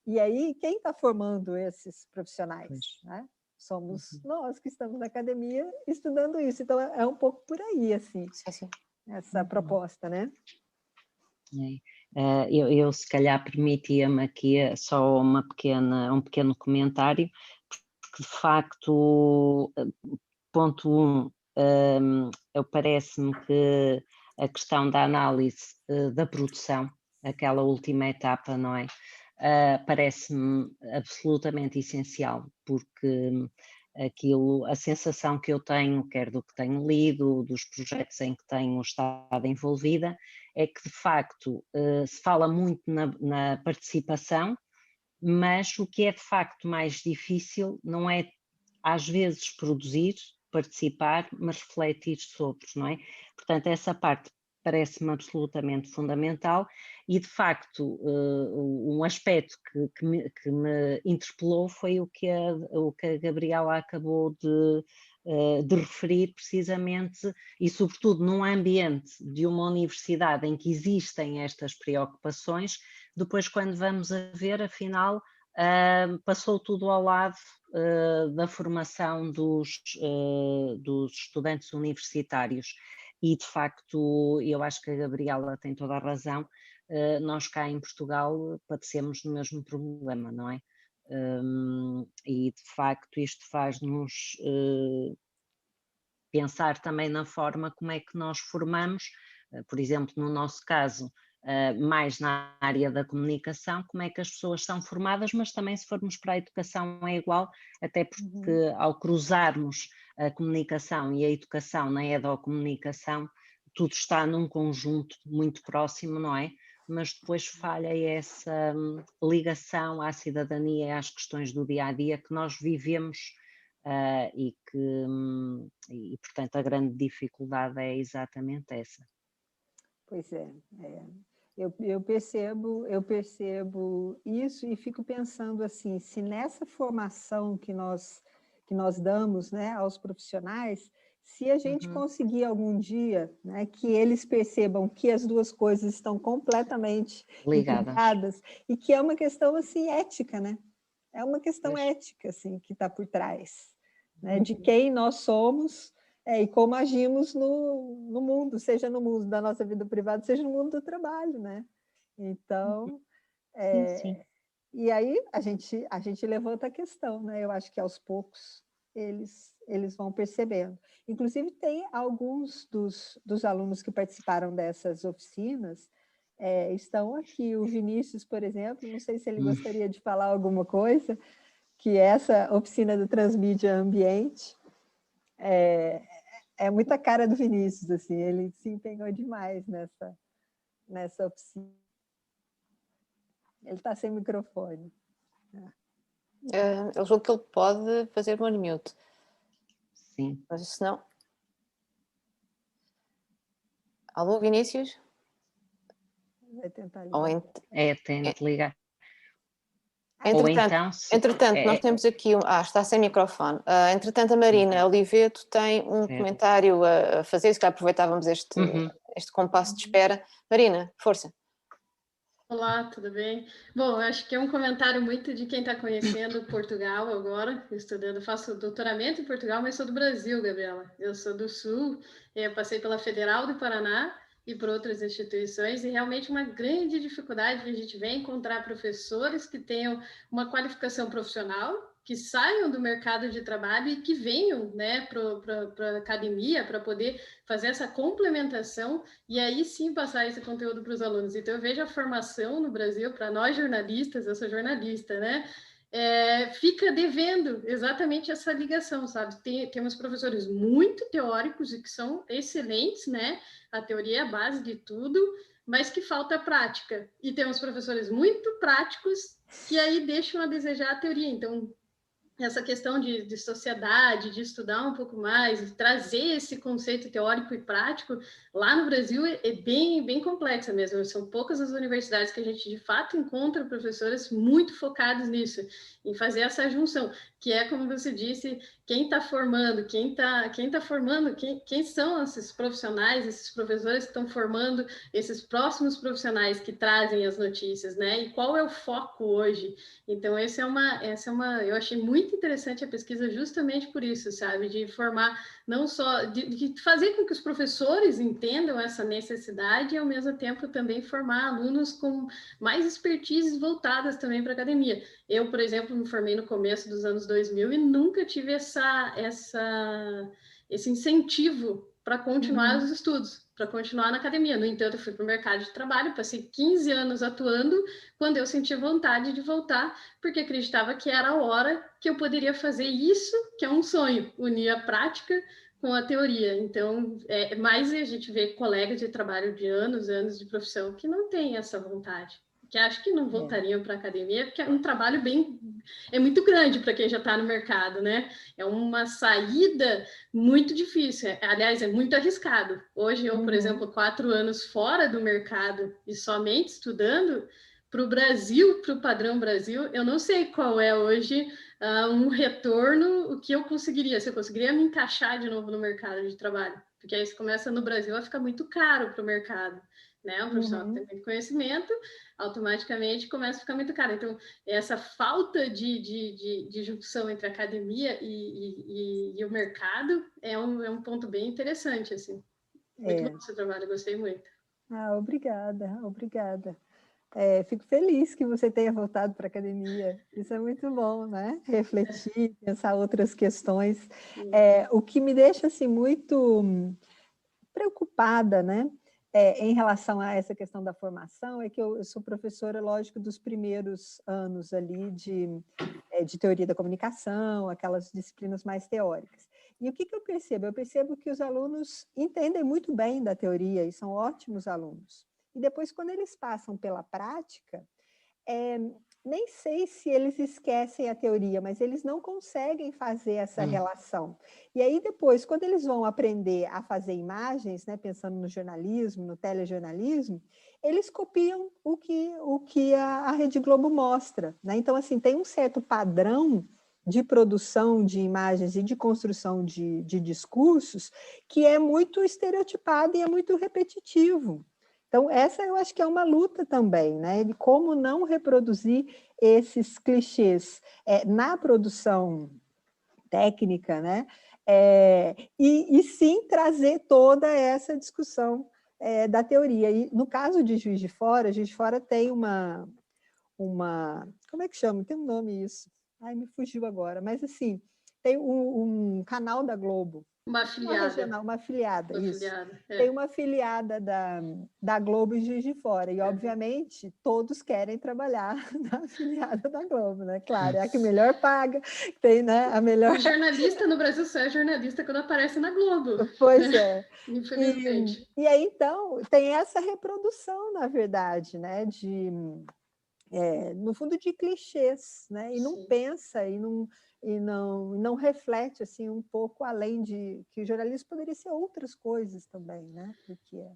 E aí, quem está formando esses profissionais? Né? Somos nós que estamos na academia estudando isso. Então, é um pouco por aí, assim, essa proposta, né? Eu se calhar permitia-me aqui só um pequeno comentário, porque de facto, ponto 1, parece-me que a questão da análise da produção, aquela última etapa, não é? Parece-me absolutamente essencial, porque a sensação que eu tenho, quer do que tenho lido, dos projetos em que tenho estado envolvida, é que de facto se fala muito na participação, mas o que é de facto mais difícil não é às vezes produzir, participar, mas refletir sobre, não é? Portanto, essa parte parece-me absolutamente fundamental e, de facto, um aspecto que me interpelou foi o que a Gabriela acabou de referir precisamente, e sobretudo num ambiente de uma universidade em que existem estas preocupações, depois quando vamos a ver, afinal, passou tudo ao lado da formação dos estudantes universitários. E, de facto, eu acho que a Gabriela tem toda a razão, nós cá em Portugal padecemos do mesmo problema, não é? E, de facto, isto faz-nos pensar também na forma como é que nós formamos, por exemplo, no nosso caso, mais na área da comunicação, como é que as pessoas são formadas, mas também se formos para a educação é igual, até porque ao cruzarmos a comunicação e a educação na educomunicação, tudo está num conjunto muito próximo, não é? Mas depois falha essa ligação à cidadania e às questões do dia-a-dia que nós vivemos e, portanto, a grande dificuldade é exatamente essa. Pois é. Eu percebo isso e fico pensando assim, se nessa formação que nós damos, né, aos profissionais, se a gente conseguir algum dia, né, que eles percebam que as duas coisas estão completamente ligadas e que é uma questão assim ética, né? É uma questão ética assim que está por trás, né, de quem nós somos. E como agimos no mundo, seja no mundo da nossa vida privada, seja no mundo do trabalho, né? Então, sim. E aí a gente levanta a questão, né? Eu acho que aos poucos eles vão percebendo. Inclusive, tem alguns dos alunos que participaram dessas oficinas, estão aqui. O Vinícius, por exemplo, não sei se ele gostaria de falar alguma coisa, que essa oficina do Transmídia Ambiente é muita cara do Vinícius, assim, ele se empenhou demais nessa oficina. Ele está sem microfone. Eu julgo que ele pode fazer um unmute. Sim. Mas se não... Alô, Vinícius? Vai tentar ligar. Tente ligar. Entretanto, nós temos aqui... está sem microfone. Entretanto, a Marina Oliveto tem um comentário a fazer, se calhar aproveitávamos este compasso de espera. Marina, força. Olá, tudo bem? Bom, acho que é um comentário muito de quem está conhecendo Portugal agora, estudando, faço doutoramento em Portugal, mas sou do Brasil, Gabriela. Eu sou do Sul, eu passei pela Federal do Paraná e por outras instituições, e realmente uma grande dificuldade que a gente vê encontrar professores que tenham uma qualificação profissional, que saiam do mercado de trabalho e que venham, né, para a academia para poder fazer essa complementação e aí sim passar esse conteúdo para os alunos. Então eu vejo a formação no Brasil, para nós jornalistas, eu sou jornalista, né? Fica devendo exatamente essa ligação, sabe? Temos professores muito teóricos e que são excelentes, né? A teoria é a base de tudo, mas que falta prática. E temos professores muito práticos que aí deixam a desejar a teoria. Então, essa questão de sociedade, de estudar um pouco mais, de trazer esse conceito teórico e prático, lá no Brasil é bem complexa mesmo. São poucas as universidades que a gente, de fato, encontra professores muito focados nisso, em fazer essa junção, que é, como você disse, quem está formando, quem são esses profissionais, esses professores que estão formando esses próximos profissionais que trazem as notícias, né? E qual é o foco hoje? Então, essa é uma, eu achei muito interessante a pesquisa justamente por isso, sabe? De formar, não só, de fazer com que os professores entendam essa necessidade e, ao mesmo tempo, também formar alunos com mais expertises voltadas também para a academia. Eu, por exemplo, me formei no começo dos anos 2000 e nunca tive esse incentivo para continuar os estudos, para continuar na academia. No entanto, eu fui para o mercado de trabalho, passei 15 anos atuando, quando eu senti vontade de voltar, porque acreditava que era a hora que eu poderia fazer isso, que é um sonho, unir a prática com a teoria. Então, mais a gente vê colegas de trabalho de anos de profissão que não têm essa vontade, que acho que não voltariam para a academia, porque é um trabalho muito grande para quem já está no mercado, né? É uma saída muito difícil, aliás, é muito arriscado. Hoje eu, por exemplo, 4 anos fora do mercado e somente estudando, para o Brasil, para o padrão Brasil, eu não sei qual é hoje um retorno, o que eu conseguiria, se eu conseguiria me encaixar de novo no mercado de trabalho, porque aí você começa no Brasil a ficar muito caro para o mercado, né? Um profissional que tem muito conhecimento, automaticamente começa a ficar muito caro. Então, essa falta de junção entre a academia e o mercado é um ponto bem interessante, assim. Muito bom o seu trabalho, gostei muito. Obrigada. Fico feliz que você tenha voltado para a academia. Isso é muito bom, né? Refletir, pensar outras questões. O que me deixa assim, muito preocupada, né? Em relação a essa questão da formação, é que eu sou professora, lógico, dos primeiros anos ali de teoria da comunicação, aquelas disciplinas mais teóricas. E o que eu percebo? Eu percebo que os alunos entendem muito bem da teoria e são ótimos alunos. E depois, quando eles passam pela prática, nem sei se eles esquecem a teoria, mas eles não conseguem fazer essa relação. E aí depois, quando eles vão aprender a fazer imagens, né, pensando no jornalismo, no telejornalismo, eles copiam o que a Rede Globo mostra, né? Então, assim, tem um certo padrão de produção de imagens e de construção de discursos que é muito estereotipado e é muito repetitivo. Então, essa eu acho que é uma luta também, né? De como não reproduzir esses clichês na produção técnica, né? E sim trazer toda essa discussão da teoria. E no caso de Juiz de Fora tem uma como é que chama? Tem um nome isso. Ai, me fugiu agora. Mas, assim, tem um canal da Globo. Uma afiliada. Regional, uma afiliada, uma isso. Afiliada, é. Tem uma afiliada da Globo em Juiz de Fora. E, obviamente, todos querem trabalhar na afiliada da Globo, né? Claro, é a que melhor paga, tem, né, a melhor... O jornalista no Brasil só é jornalista quando aparece na Globo. Pois né? é. Infelizmente. E aí, então, tem essa reprodução, na verdade, né? No fundo, de clichês, né? E não Sim. pensa, e não reflete assim um pouco além de que o jornalismo poderia ser outras coisas também, né? Do que é.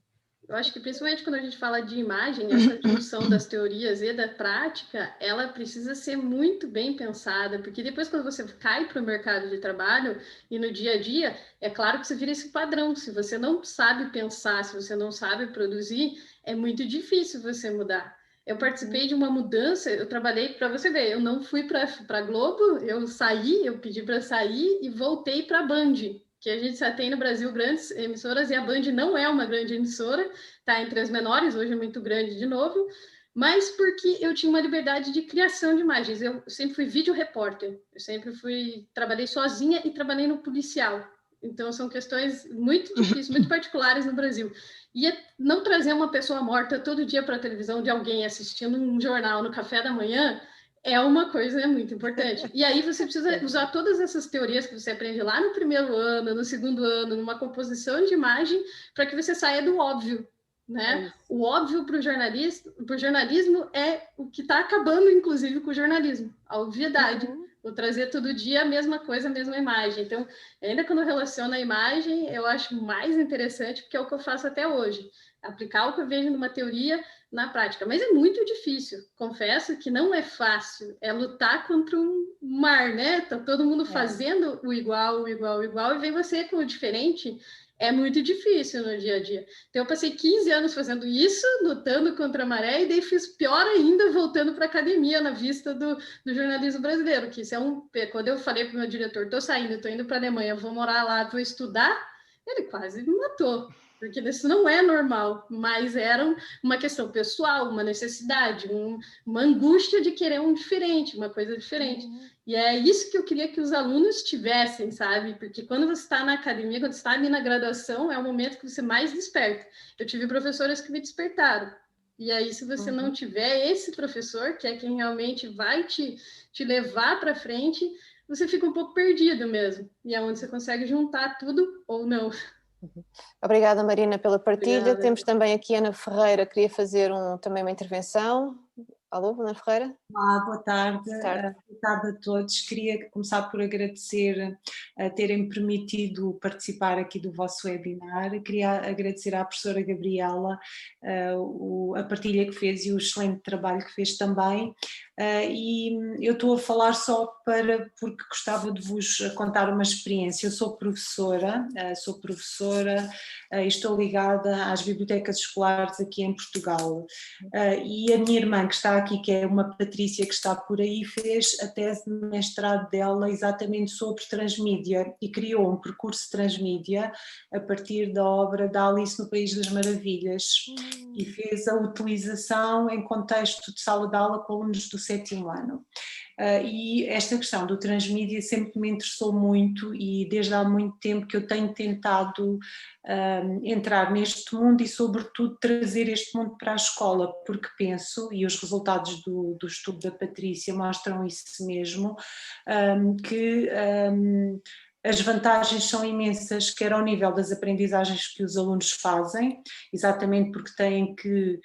Eu acho que principalmente quando a gente fala de imagem, essa junção das teorias e da prática, ela precisa ser muito bem pensada, porque depois quando você cai para o mercado de trabalho e no dia a dia, é claro que você vira esse padrão. Se você não sabe pensar, se você não sabe produzir, é muito difícil você mudar. Eu participei de uma mudança, eu trabalhei, para você ver, eu não fui para a Globo, eu saí, eu pedi para sair e voltei para a Band, que a gente já tem no Brasil grandes emissoras, e a Band não é uma grande emissora, está entre as menores, hoje é muito grande de novo, mas porque eu tinha uma liberdade de criação de imagens. Eu sempre fui vídeo repórter, eu sempre trabalhei sozinha e trabalhei no policial. Então, são questões muito difíceis, muito particulares no Brasil. E não trazer uma pessoa morta todo dia para a televisão de alguém assistindo um jornal no café da manhã é uma coisa muito importante. E aí você precisa usar todas essas teorias que você aprende lá no primeiro ano, no segundo ano, numa composição de imagem, para que você saia do óbvio. Né? O óbvio para o jornalismo é o que está acabando, inclusive, com o jornalismo. A obviedade. Vou trazer todo dia a mesma coisa, a mesma imagem. Então, ainda quando eu relaciono a imagem, eu acho mais interessante, porque é o que eu faço até hoje. Aplicar o que eu vejo numa teoria na prática. Mas é muito difícil. Confesso que não é fácil. É lutar contra um mar, né? Tá todo mundo fazendo o igual, e vem você com o diferente. É muito difícil no dia a dia. Então, eu passei 15 anos fazendo isso, lutando contra a maré, e daí fiz pior ainda, voltando para a academia, na vista do jornalismo brasileiro, que isso é quando eu falei para o meu diretor, estou saindo, estou indo para a Alemanha, vou morar lá, vou estudar, ele quase me matou, porque isso não é normal, mas era uma questão pessoal, uma necessidade, uma angústia de querer um diferente, uma coisa diferente. E é isso que eu queria que os alunos tivessem, sabe? Porque quando você está na academia, quando você está ali na graduação, é o momento que você mais desperta. Eu tive professores que me despertaram. E aí, se você não tiver esse professor, que é quem realmente vai te levar para frente, você fica um pouco perdido mesmo. E é onde você consegue juntar tudo ou não. Obrigada, Marina, pela partilha. Obrigada. Temos também aqui a Ana Ferreira, queria fazer também uma intervenção. Alô, Ana Ferreira? Olá, boa tarde. Boa tarde. Boa tarde a todos. Queria começar por agradecer a terem permitido participar aqui do vosso webinar. Queria agradecer à professora Gabriela a partilha que fez e o excelente trabalho que fez também. E eu estou a falar só porque gostava de vos contar uma experiência. Eu sou professora e estou ligada às bibliotecas escolares aqui em Portugal. E a minha irmã, que está aqui, que é uma Patrícia que está por aí, fez a tese de mestrado dela exatamente sobre transmídia e criou um percurso transmídia a partir da obra da Alice no País das Maravilhas e fez a utilização em contexto de sala de aula com alunos do 7º ano. E esta questão do transmídia sempre me interessou muito e desde há muito tempo que eu tenho tentado entrar neste mundo e sobretudo trazer este mundo para a escola, porque penso, e os resultados do estudo da Patrícia mostram isso mesmo, que as vantagens são imensas, quer ao nível das aprendizagens que os alunos fazem, exatamente porque têm que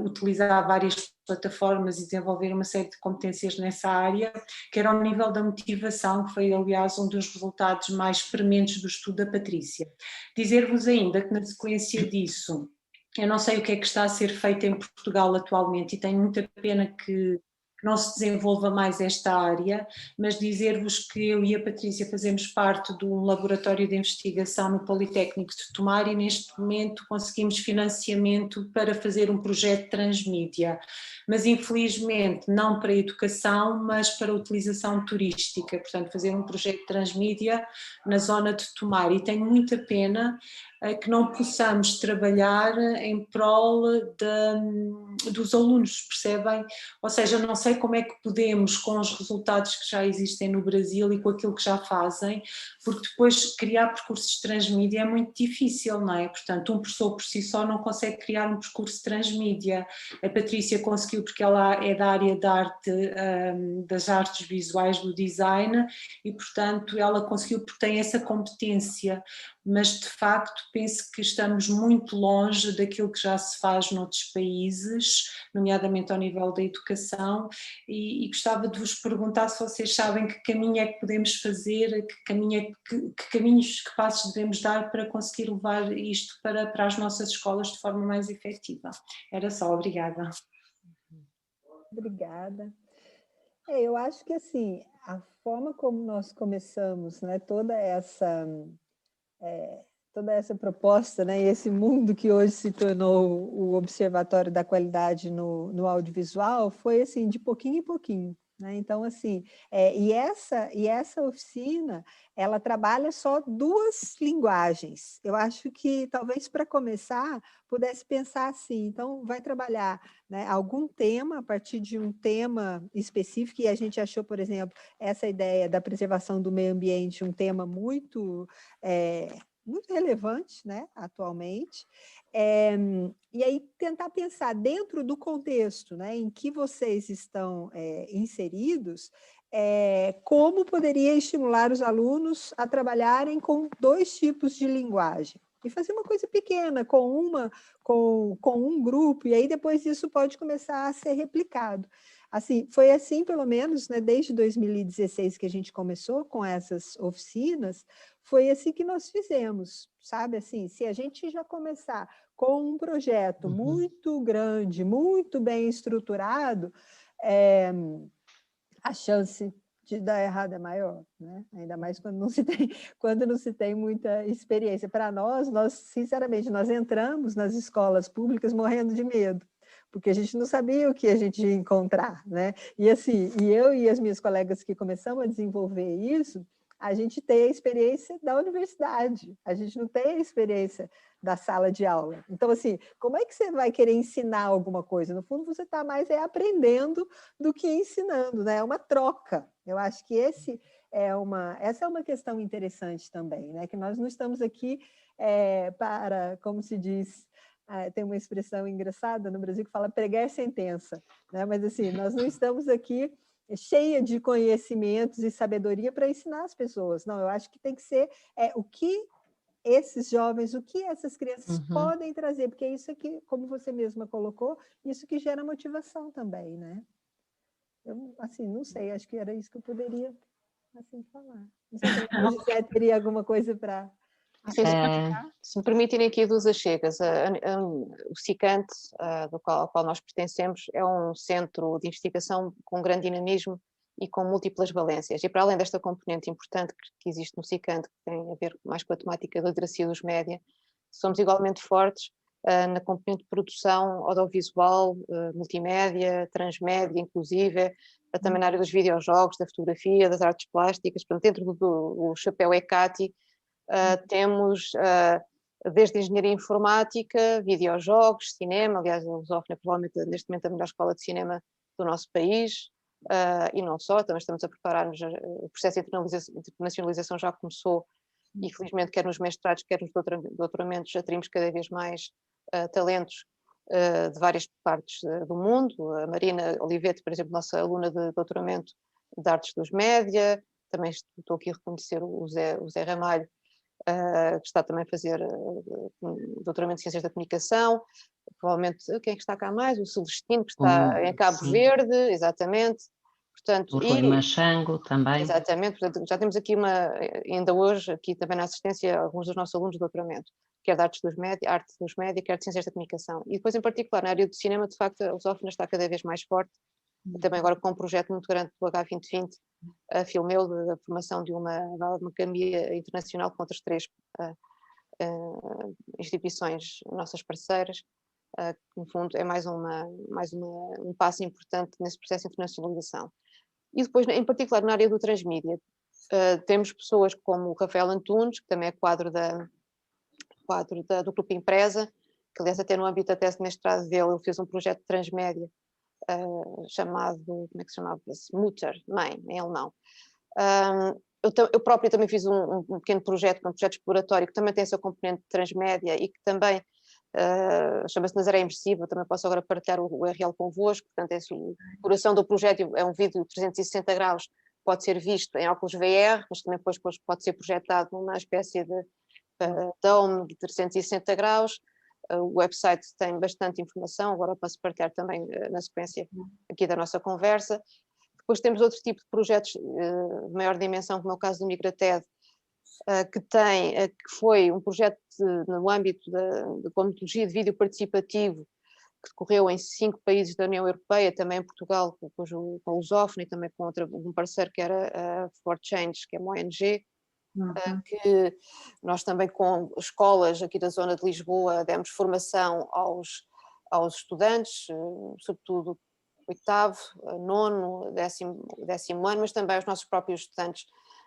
utilizar várias plataformas e desenvolver uma série de competências nessa área, quer ao nível da motivação, que foi aliás um dos resultados mais prementes do estudo da Patrícia. Dizer-vos ainda que na sequência disso, eu não sei o que é que está a ser feito em Portugal atualmente e tenho muita pena que não se desenvolva mais esta área, mas dizer-vos que eu e a Patrícia fazemos parte de um laboratório de investigação no Politécnico de Tomar e neste momento conseguimos financiamento para fazer um projeto de transmídia, mas infelizmente não para a educação, mas para a utilização turística, portanto fazer um projeto de transmídia na zona de Tomar e tenho muita pena que não possamos trabalhar em prol dos alunos, percebem? Ou seja, não sei sei como é que podemos, com os resultados que já existem no Brasil e com aquilo que já fazem, porque depois criar percursos transmídia é muito difícil, não é? Portanto, um professor por si só não consegue criar um percurso transmídia. A Patrícia conseguiu porque ela é da área da arte, das artes visuais, do design, e portanto ela conseguiu porque tem essa competência, mas de facto penso que estamos muito longe daquilo que já se faz noutros países, nomeadamente ao nível da educação, e gostava de vos perguntar se vocês sabem que caminho é que podemos fazer, que caminhos, que passos devemos dar para conseguir levar isto para as nossas escolas de forma mais efetiva. Era só, obrigada. Obrigada. Eu acho que assim, a forma como nós começamos, né, toda essa proposta, né, e esse mundo que hoje se tornou o Observatório da Qualidade no Audiovisual, foi assim, de pouquinho em pouquinho. Né? Então, assim, e essa oficina, ela trabalha só 2 linguagens. Eu acho que, talvez, para começar, pudesse pensar assim, então, vai trabalhar, né, algum tema, a partir de um tema específico, e a gente achou, por exemplo, essa ideia da preservação do meio ambiente, um tema muito relevante, né, atualmente, e aí tentar pensar dentro do contexto, né, em que vocês estão inseridos, como poderia estimular os alunos a trabalharem com 2 tipos de linguagem. E fazer uma coisa pequena, com um grupo, e aí depois isso pode começar a ser replicado. Assim, foi assim, pelo menos, né, desde 2016 que a gente começou com essas oficinas, foi assim que nós fizemos, sabe? Assim, se a gente já começar com um projeto muito grande, muito bem estruturado, a chance de dar errado é maior, né? Ainda mais quando não se tem muita experiência. Para nós, sinceramente, nós entramos nas escolas públicas morrendo de medo, porque a gente não sabia o que a gente ia encontrar, né? E assim, eu e as minhas colegas que começamos a desenvolver isso, a gente tem a experiência da universidade, a gente não tem a experiência da sala de aula. Então, assim, como é que você vai querer ensinar alguma coisa? No fundo, você está mais aprendendo do que ensinando, né? É uma troca. Eu acho que essa é uma questão interessante também, né? Que nós não estamos aqui para, como se diz, tem uma expressão engraçada no Brasil que fala pregar sentença, né? Mas assim, nós não estamos aqui cheia de conhecimentos e sabedoria para ensinar as pessoas. Não, eu acho que tem que ser o que esses jovens, o que essas crianças podem trazer, porque é isso aqui, como você mesma colocou, isso que gera motivação também, né? Eu, assim, não sei, acho que era isso que eu poderia, assim, falar. Não sei se a José teria alguma coisa para... Se me permitirem aqui 2 achegas, o CICANT, ao qual nós pertencemos, é um centro de investigação com grande dinamismo e com múltiplas valências. E para além desta componente importante que existe no CICANT, que tem a ver mais com a temática da literacia dos média, somos igualmente fortes na componente de produção audiovisual, multimédia, transmédia, inclusive, também na área dos videojogos, da fotografia, das artes plásticas. Portanto, dentro do chapéu ECATI, temos desde engenharia informática, videojogos, cinema. Aliás, a Lusófona é provavelmente neste momento a melhor escola de cinema do nosso país, e não só, também estamos a preparar-nos, o processo de internacionalização já começou, e felizmente quer nos mestrados, quer nos doutoramentos atraímos cada vez mais talentos de várias partes do mundo. A Marina Olivetti, por exemplo, nossa aluna de doutoramento de artes dos média, também estou aqui a reconhecer o Zé Ramalho, que está também a fazer doutoramento de Ciências da Comunicação. Provavelmente, quem é que está cá mais? O Celestino, que está em Cabo Verde, exatamente. Portanto, o Rui Machango também. Exatamente, portanto, já temos aqui ainda hoje, aqui também na assistência, alguns dos nossos alunos de doutoramento, quer de arte dos média, quer de Ciências da Comunicação. E depois, em particular, na área do cinema, de facto, a Lusófona está cada vez mais forte, também agora com um projeto muito grande do H2020, a Filmeu, da formação de uma academia internacional com outras 3 instituições nossas parceiras, que no fundo é mais um passo importante nesse processo de internacionalização. E depois, em particular, na área do transmídia, temos pessoas como o Rafael Antunes, que também é quadro do Grupo Empresa, que aliás até no âmbito da tese de mestrado dele, ele fez um projeto de transmédia chamado, como é que se chamava-se? Mutter, mãe, em alemão. Eu própria também fiz um pequeno projeto, um projeto exploratório, que também tem a sua componente transmédia e que também chama-se Nazaré Imersiva. Também posso agora partilhar o URL convosco. Portanto, o coração do projeto é um vídeo de 360 graus, pode ser visto em óculos VR, mas também depois pode ser projetado numa espécie de dome de 360 graus. O website tem bastante informação, agora posso partilhar também na sequência aqui da nossa conversa. Depois temos outro tipo de projetos de maior dimensão, como é o caso do Migrated, que foi um projeto no âmbito da metodologia de vídeo participativo, que decorreu em 5 países da União Europeia, também em Portugal, com o Lusófono e também com um parceiro que era a For Change, que é uma ONG, que nós também com escolas aqui da zona de Lisboa demos formação aos estudantes, sobretudo 8º, 9º, 10º ano, mas também aos nossos próprios estudantes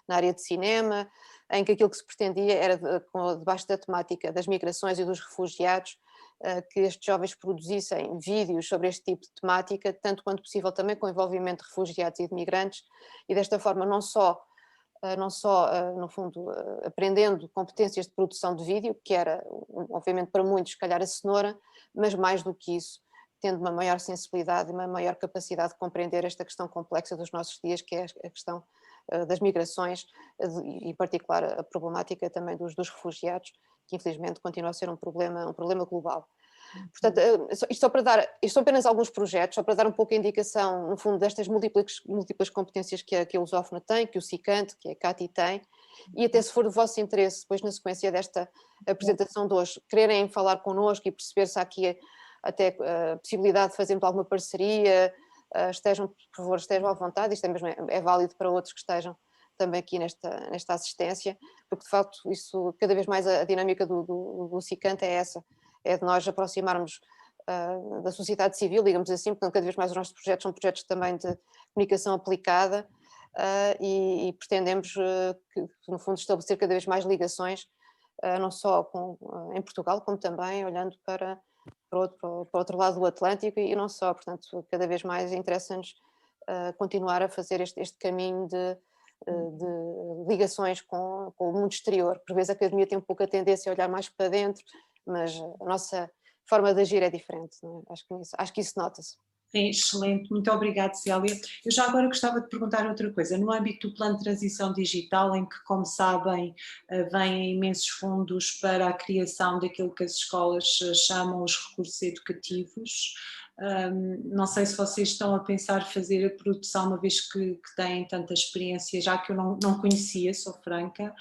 na área de cinema, em que aquilo que se pretendia era, debaixo da temática das migrações e dos refugiados, que estes jovens produzissem vídeos sobre este tipo de temática, tanto quanto possível também com envolvimento de refugiados e de migrantes, e desta forma não só no fundo, aprendendo competências de produção de vídeo, que era, obviamente, para muitos, se calhar, a cenoura, mas mais do que isso, tendo uma maior sensibilidade e uma maior capacidade de compreender esta questão complexa dos nossos dias, que é a questão das migrações, e em particular a problemática também dos refugiados, que infelizmente continua a ser um problema global. Portanto, isto são apenas alguns projetos, só para dar um pouco a indicação, no fundo, destas múltiplas competências que a Lusófona tem, que o SICANT, que a CATI tem, e até se for do vosso interesse, depois na sequência desta apresentação de hoje, quererem falar connosco e perceber se há aqui até a possibilidade de fazermos alguma parceria, por favor, estejam à vontade, isto é válido para outros que estejam também aqui nesta assistência, porque de facto isso, cada vez mais a dinâmica do SICANT é essa, é de nós aproximarmos da sociedade civil, digamos assim, porque cada vez mais os nossos projetos são projetos também de comunicação aplicada, e pretendemos que, no fundo, estabelecer cada vez mais ligações, não só em Portugal, como também olhando para o outro lado do Atlântico, e não só. Portanto, cada vez mais interessa-nos continuar a fazer este caminho de ligações com o mundo exterior. Por vezes a academia tem um pouco a tendência a olhar mais para dentro, mas a nossa forma de agir é diferente, não é? Acho que isso nota-se. Sim, excelente, muito obrigada, Célia. Eu já agora gostava de perguntar outra coisa. No âmbito do Plano de Transição Digital, em que, como sabem, vêm imensos fundos para a criação daquilo que as escolas chamam os recursos educativos, não sei se vocês estão a pensar fazer a produção, uma vez que têm tanta experiência, já que eu não conhecia, sou franca,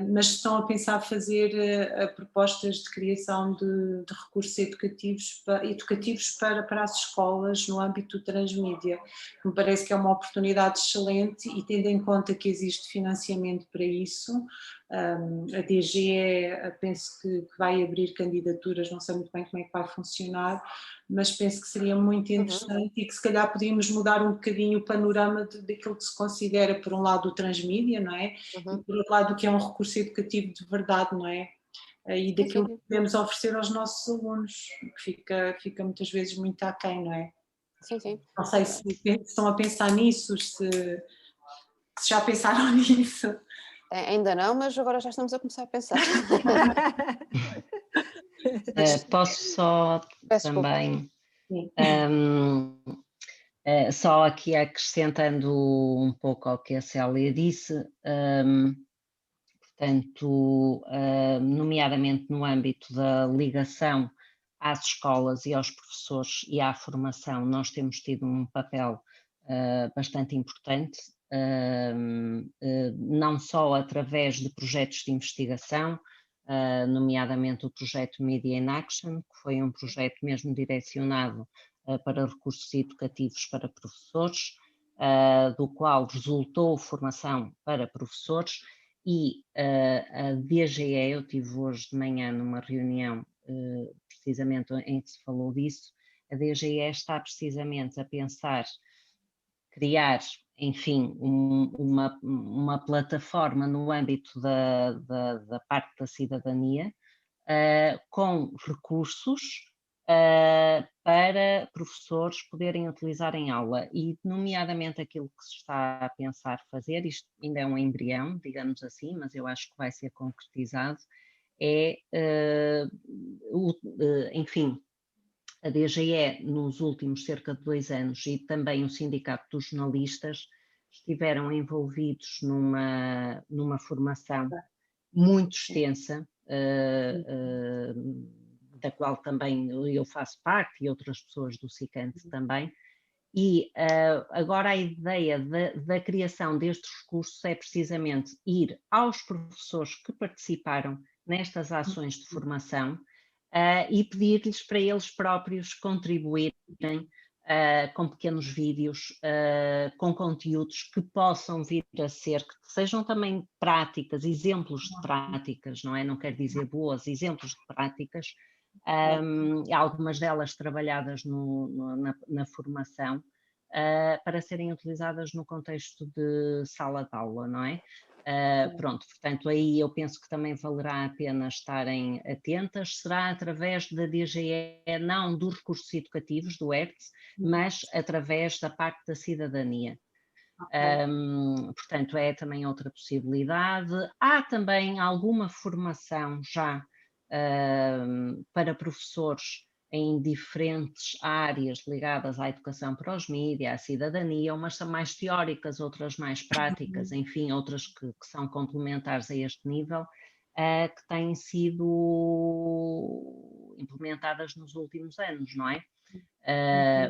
mas estão a pensar fazer propostas de criação de recursos educativos para as escolas no âmbito do transmídia. Me parece que é uma oportunidade excelente, e tendo em conta que existe financiamento para isso, a DGE penso que vai abrir candidaturas, não sei muito bem como é que vai funcionar, mas penso que seria muito interessante e que se calhar podíamos mudar um bocadinho o panorama daquilo que se considera, por um lado, o transmídia, não é? E por outro lado, o que é um recurso educativo de verdade, não é? E daquilo que podemos oferecer aos nossos alunos, que fica muitas vezes muito aquém, não é? Sim, sim. Não sei se estão a pensar nisso, se já pensaram nisso. Ainda não, mas agora já estamos a começar a pensar. Posso só também, só aqui acrescentando um pouco ao que a Célia disse, portanto, nomeadamente no âmbito da ligação às escolas e aos professores e à formação, nós temos tido um papel bastante importante, não só através de projetos de investigação, nomeadamente o projeto Media in Action, que foi um projeto mesmo direcionado para recursos educativos para professores, do qual resultou formação para professores, e a DGE, eu estive hoje de manhã numa reunião precisamente em que se falou disso, a DGE está precisamente a pensar criar, enfim, uma plataforma no âmbito da parte da cidadania, com recursos para professores poderem utilizar em aula e, nomeadamente, aquilo que se está a pensar fazer, isto ainda é um embrião, digamos assim, mas eu acho que vai ser concretizado, é, enfim, a DGE nos últimos cerca de 2 anos e também o Sindicato dos Jornalistas estiveram envolvidos numa formação muito extensa, da qual também eu faço parte e outras pessoas do SICANT também, e agora a ideia da criação destes recursos é precisamente ir aos professores que participaram nestas ações de formação e pedir-lhes para eles próprios contribuírem com pequenos vídeos, com conteúdos que possam vir a ser, que sejam também práticas, exemplos de práticas, não é? Não quer dizer boas, exemplos de práticas, algumas delas trabalhadas na formação, para serem utilizadas no contexto de sala de aula, não é? Pronto, portanto, aí eu penso que também valerá a pena estarem atentas, será através da DGE, não dos recursos educativos, do ERTS, mas através da parte da cidadania. Portanto, é também outra possibilidade. Há também alguma formação já para professores em diferentes áreas ligadas à educação para os mídias, à cidadania, umas são mais teóricas, outras mais práticas, enfim, outras que são complementares a este nível, que têm sido implementadas nos últimos anos, não é?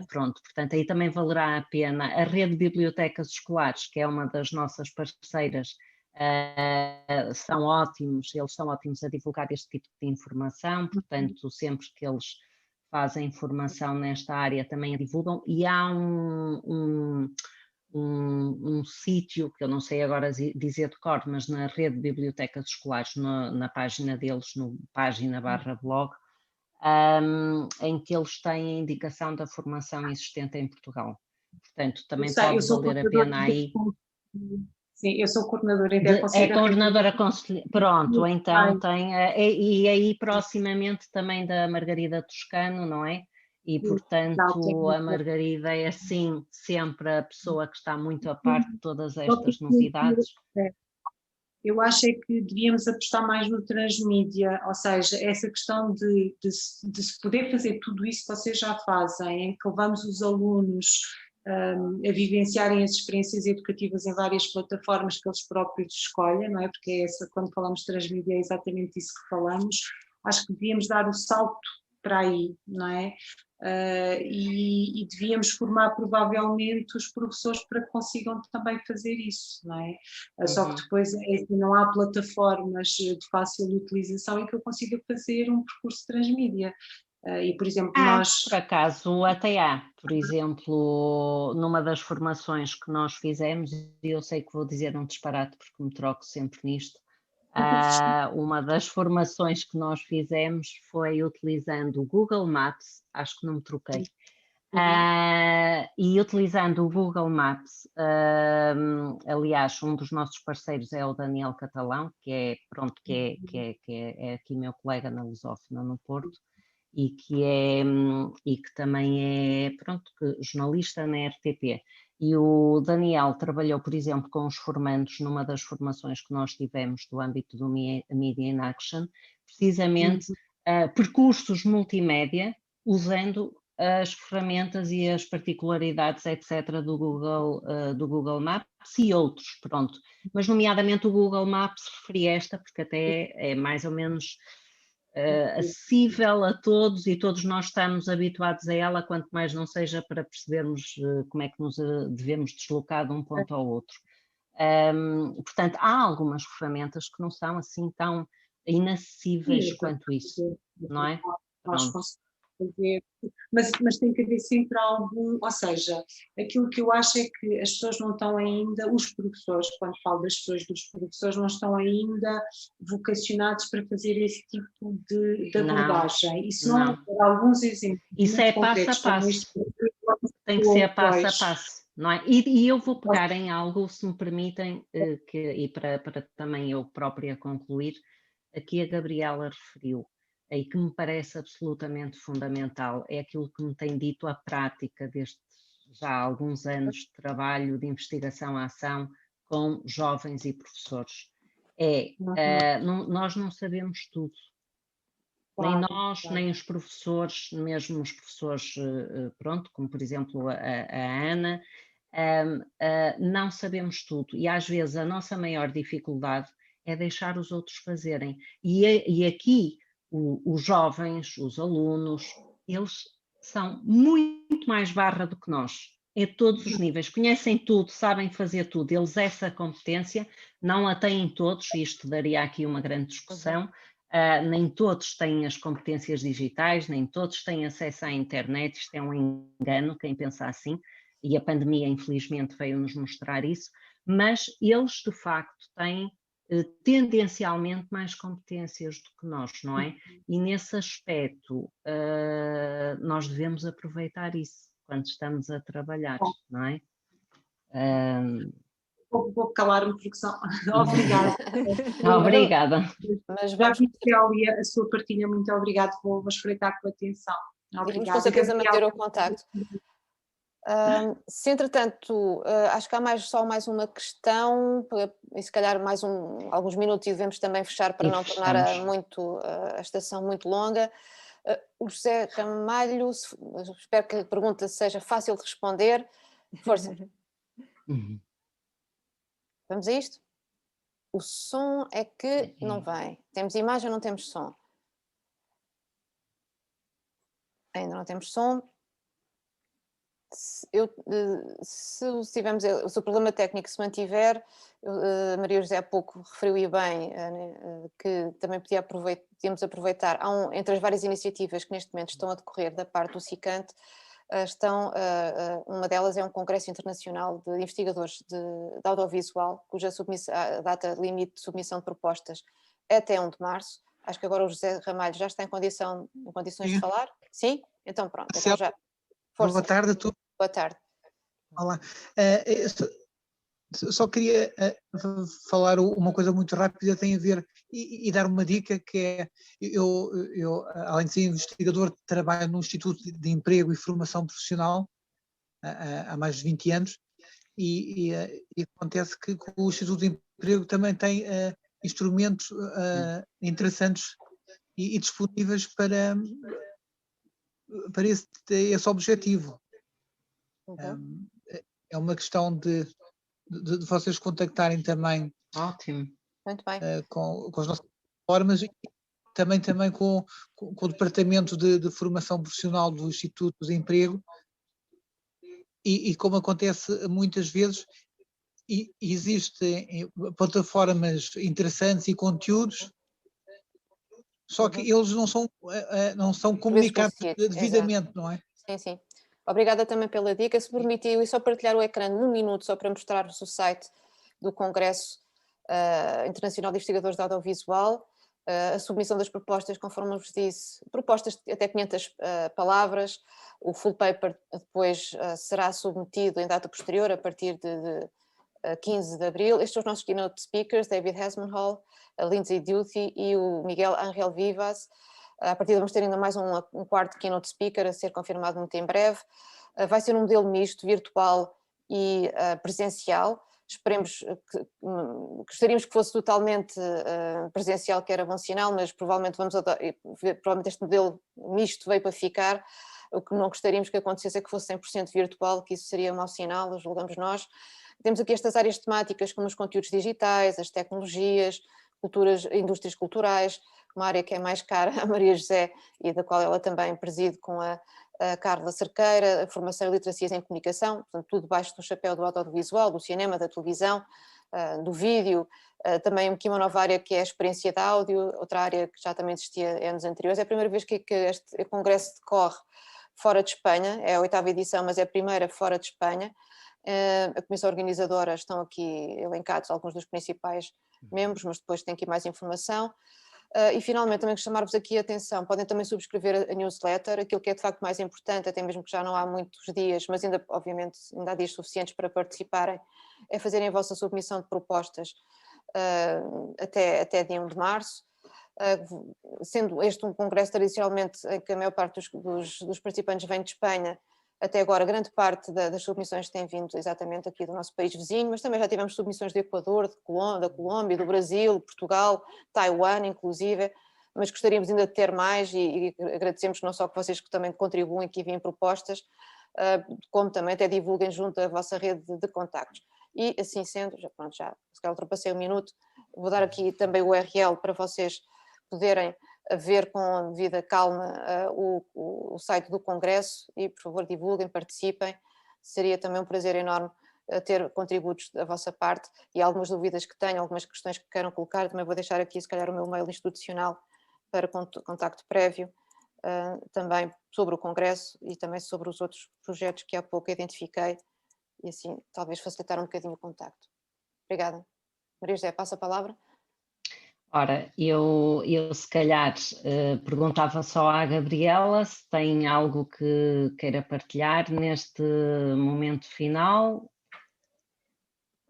Pronto, portanto, aí também valerá a pena. A rede de bibliotecas escolares, que é uma das nossas parceiras, são ótimos, eles são ótimos a divulgar este tipo de informação, portanto, sempre que eles fazem formação nesta área também a divulgam, e há um sítio, que eu não sei agora dizer de cor, mas na rede de bibliotecas escolares, na página deles, no página/blog, em que eles têm a indicação da formação existente em Portugal. Portanto, também pode valer a pena aí. Sim, eu sou coordenadora É coordenadora conselheira. Pronto, então tem. E aí proximamente também da Margarida Toscano, não é? E portanto a Margarida é assim sempre a pessoa que está muito a par de todas estas novidades. Eu acho é que devíamos apostar mais no transmídia, ou seja, essa questão de se poder fazer tudo isso que vocês já fazem, em que levamos os alunos a vivenciarem as experiências educativas em várias plataformas que eles próprios escolhem, não é? Porque quando falamos de transmídia é exatamente isso que falamos. Acho que devíamos dar o salto para aí, não é? E devíamos formar provavelmente os professores para que consigam também fazer isso, não é? Só que depois não há plataformas de fácil utilização em que eu consiga fazer um percurso transmídia. E, por exemplo, por acaso até há, por exemplo, numa das formações que nós fizemos, e eu sei que vou dizer um disparate porque me troco sempre nisto, uma das formações que nós fizemos foi utilizando o Google Maps, acho que não me troquei, e utilizando o Google Maps, aliás, um dos nossos parceiros é o Daniel Catalão, que é, pronto, que é aqui meu colega na Lusófona no Porto, e que também é, pronto, jornalista na RTP. E o Daniel trabalhou, por exemplo, com os formandos numa das formações que nós tivemos do âmbito do Media in Action, precisamente percursos multimédia, usando as ferramentas e as particularidades, etc., do Google Maps e outros, pronto. Mas, nomeadamente, o Google Maps referi esta, porque até é mais ou menos acessível a todos e todos nós estamos habituados a ela, quanto mais não seja para percebermos como é que nos devemos deslocar de um ponto ao outro. Portanto, há algumas ferramentas que não são assim tão inacessíveis quanto isso, não é? Fazer, mas tem que haver sempre algum, ou seja, aquilo que eu acho é que as pessoas não estão ainda, os professores, quando falo das pessoas, dos professores, não estão ainda vocacionados para fazer esse tipo de abordagem. E se não houver alguns exemplos. Isso é passo a passo. Tem que ser passo a passo, não é? E eu vou pegar em algo, se me permitem, e para também eu própria concluir, aqui a Gabriela referiu. e que me parece absolutamente fundamental, é aquilo que me tem dito a prática desde já há alguns anos de trabalho de investigação-ação com jovens e professores. Nós não sabemos tudo. Nem nós, nem os professores, mesmo os professores, pronto, como por exemplo a Ana, não sabemos tudo. E às vezes a nossa maior dificuldade é deixar os outros fazerem. E aqui os jovens, os alunos, eles são muito mais barra do que nós. É todos os níveis, conhecem tudo, sabem fazer tudo. Eles essa competência não a têm todos, e isto daria aqui uma grande discussão. Nem todos têm as competências digitais, nem todos têm acesso à internet, isto é um engano, quem pensa assim, e a pandemia infelizmente veio-nos mostrar isso, mas eles de facto têm tendencialmente mais competências do que nós, não é? E nesse aspecto nós devemos aproveitar isso quando estamos a trabalhar, não é? Vou calar-me porque são... Obrigada. Obrigada. Mas vamos... Célia, a sua partilha, muito obrigada, vou espreitar com atenção. Obrigada. Vamos com certeza manter o contacto. Se entretanto, acho que há só mais uma questão, e se calhar mais alguns minutos e devemos também fechar para não tornar a estação muito longa. O José Ramalho, espero que a pergunta seja fácil de responder. Força. Vamos a isto? O som é que não vem. Temos imagem, não temos som. Ainda não temos som. Se o problema técnico se mantiver, a Maria José há pouco referiu e bem que também podíamos aproveitar, entre as várias iniciativas que neste momento estão a decorrer da parte do SICANT, uma delas é um congresso internacional de investigadores de audiovisual, cuja data limite de submissão de propostas é até 1 de março. Acho que agora o José Ramalho já está em condições de falar. Sim? Então pronto. Então já. Força. Boa tarde a todos. Boa tarde. Olá. Só queria falar uma coisa muito rápida, tem a ver e dar uma dica, que é, eu além de ser investigador, trabalho no Instituto de Emprego e Formação Profissional há mais de 20 anos, e acontece que o Instituto de Emprego também tem instrumentos interessantes e disponíveis para esse objetivo. É uma questão de vocês contactarem também. Ótimo. Muito bem. Com as nossas formas e também com o Departamento de Formação Profissional do Instituto de Emprego, e como acontece muitas vezes, existem plataformas interessantes e conteúdos, só que eles não são comunicados devidamente, não é? Sim, sim. Obrigada também pela dica. Se permitiu, e só partilhar o ecrã num minuto, só para mostrar-vos o site do Congresso Internacional de Investigadores de Audiovisual, a submissão das propostas, conforme eu vos disse, propostas de até 500 palavras, o full paper depois será submetido em data posterior, a partir de 15 de abril. Estes são os nossos keynote speakers, David Hasmanhall, a Lindsay Duthie e o Miguel Ángel Vivas. A partir de vamos ter ainda mais um quarto keynote speaker a ser confirmado muito em breve. Vai ser um modelo misto, virtual e presencial. Esperemos gostaríamos que fosse totalmente presencial, que era bom sinal, mas provavelmente provavelmente este modelo misto veio para ficar. O que não gostaríamos que acontecesse é que fosse 100% virtual, que isso seria um mau sinal, julgamos nós. Temos aqui estas áreas temáticas como os conteúdos digitais, as tecnologias, indústrias culturais, uma área que é mais cara à Maria José e da qual ela também preside com a Carla Cerqueira, a formação e literacias em comunicação, portanto tudo debaixo do chapéu do audiovisual, do cinema, da televisão, do vídeo, também aqui uma nova área que é a experiência de áudio, outra área que já também existia anos anteriores. É a primeira vez que este congresso decorre fora de Espanha, é a 8ª edição, mas é a primeira fora de Espanha. A comissão organizadora estão aqui elencados alguns dos principais membros, mas depois tem aqui mais informação. E finalmente também chamar-vos aqui a atenção, podem também subscrever a newsletter, aquilo que é de facto mais importante, até mesmo que já não há muitos dias, mas ainda obviamente ainda há dias suficientes para participarem, é fazerem a vossa submissão de propostas até dia 1 de março. sendo este um congresso tradicionalmente em que a maior parte dos participantes vem de Espanha, até agora grande parte das submissões tem vindo exatamente aqui do nosso país vizinho, mas também já tivemos submissões do Equador, da Colômbia, do Brasil, Portugal, Taiwan inclusive, mas gostaríamos ainda de ter mais e agradecemos não só que vocês que também contribuem, que enviem propostas, como também até divulguem junto à vossa rede de contactos. E assim sendo, já se calhar ultrapassei 1 minuto, vou dar aqui também o URL para vocês poderem ver com a devida calma o site do Congresso e, por favor, divulguem, participem. Seria também um prazer enorme ter contributos da vossa parte e algumas dúvidas que tenham, algumas questões que queiram colocar. Também vou deixar aqui, se calhar, o meu mail institucional para contacto prévio, também sobre o Congresso e também sobre os outros projetos que há pouco identifiquei e assim talvez facilitar um bocadinho o contacto. Obrigada. Maria José, passa a palavra. Ora, eu se calhar perguntava só à Gabriela se tem algo que queira partilhar neste momento final.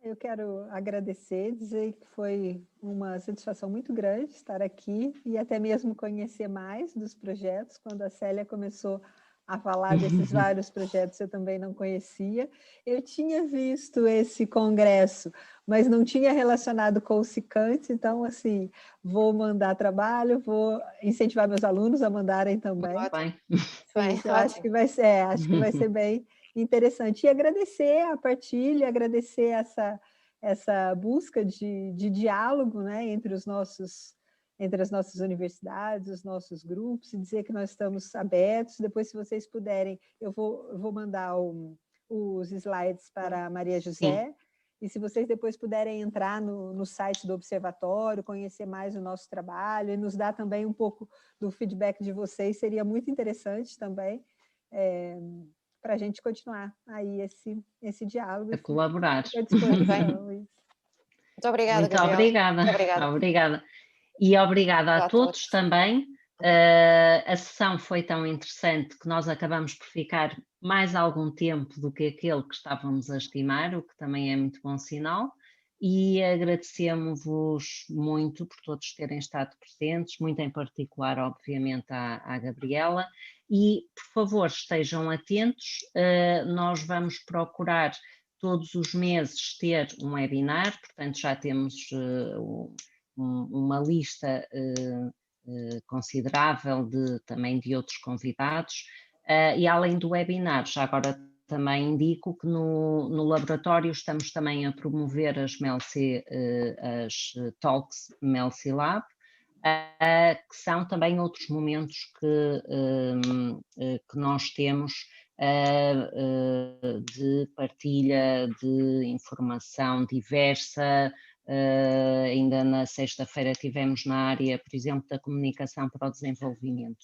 Eu quero agradecer, dizer que foi uma satisfação muito grande estar aqui e até mesmo conhecer mais dos projetos. Quando a Célia começou a falar desses vários projetos, eu também não conhecia. Eu tinha visto esse congresso, mas não tinha relacionado com o SICANT, então, assim, vou mandar trabalho, vou incentivar meus alunos a mandarem também. Bem, eu acho que vai ser bem interessante. E agradecer a partilha, agradecer essa busca de diálogo, né, entre as nossas universidades, os nossos grupos, e dizer que nós estamos abertos. Depois, se vocês puderem, eu vou mandar os slides para a Maria José. Sim. E se vocês depois puderem entrar no site do Observatório, conhecer mais o nosso trabalho e nos dar também um pouco do feedback de vocês, seria muito interessante também, para a gente continuar aí esse diálogo. A colaborar. Muito obrigada, muito Gabriela. Obrigada. Muito obrigada. Obrigada. E obrigada a todos também. A sessão foi tão interessante que nós acabamos por ficar mais algum tempo do que aquele que estávamos a estimar, o que também é muito bom sinal. E agradecemos-vos muito por todos terem estado presentes, muito em particular, obviamente, à Gabriela. E, por favor, estejam atentos, nós vamos procurar todos os meses ter um webinar, portanto já temos uma lista considerável também de outros convidados, e além do webinar, já agora também indico que no laboratório estamos também a promover as Talks Melsi Lab, que são também outros momentos que nós temos de partilha de informação diversa. Ainda na sexta-feira tivemos na área, por exemplo, da comunicação para o desenvolvimento.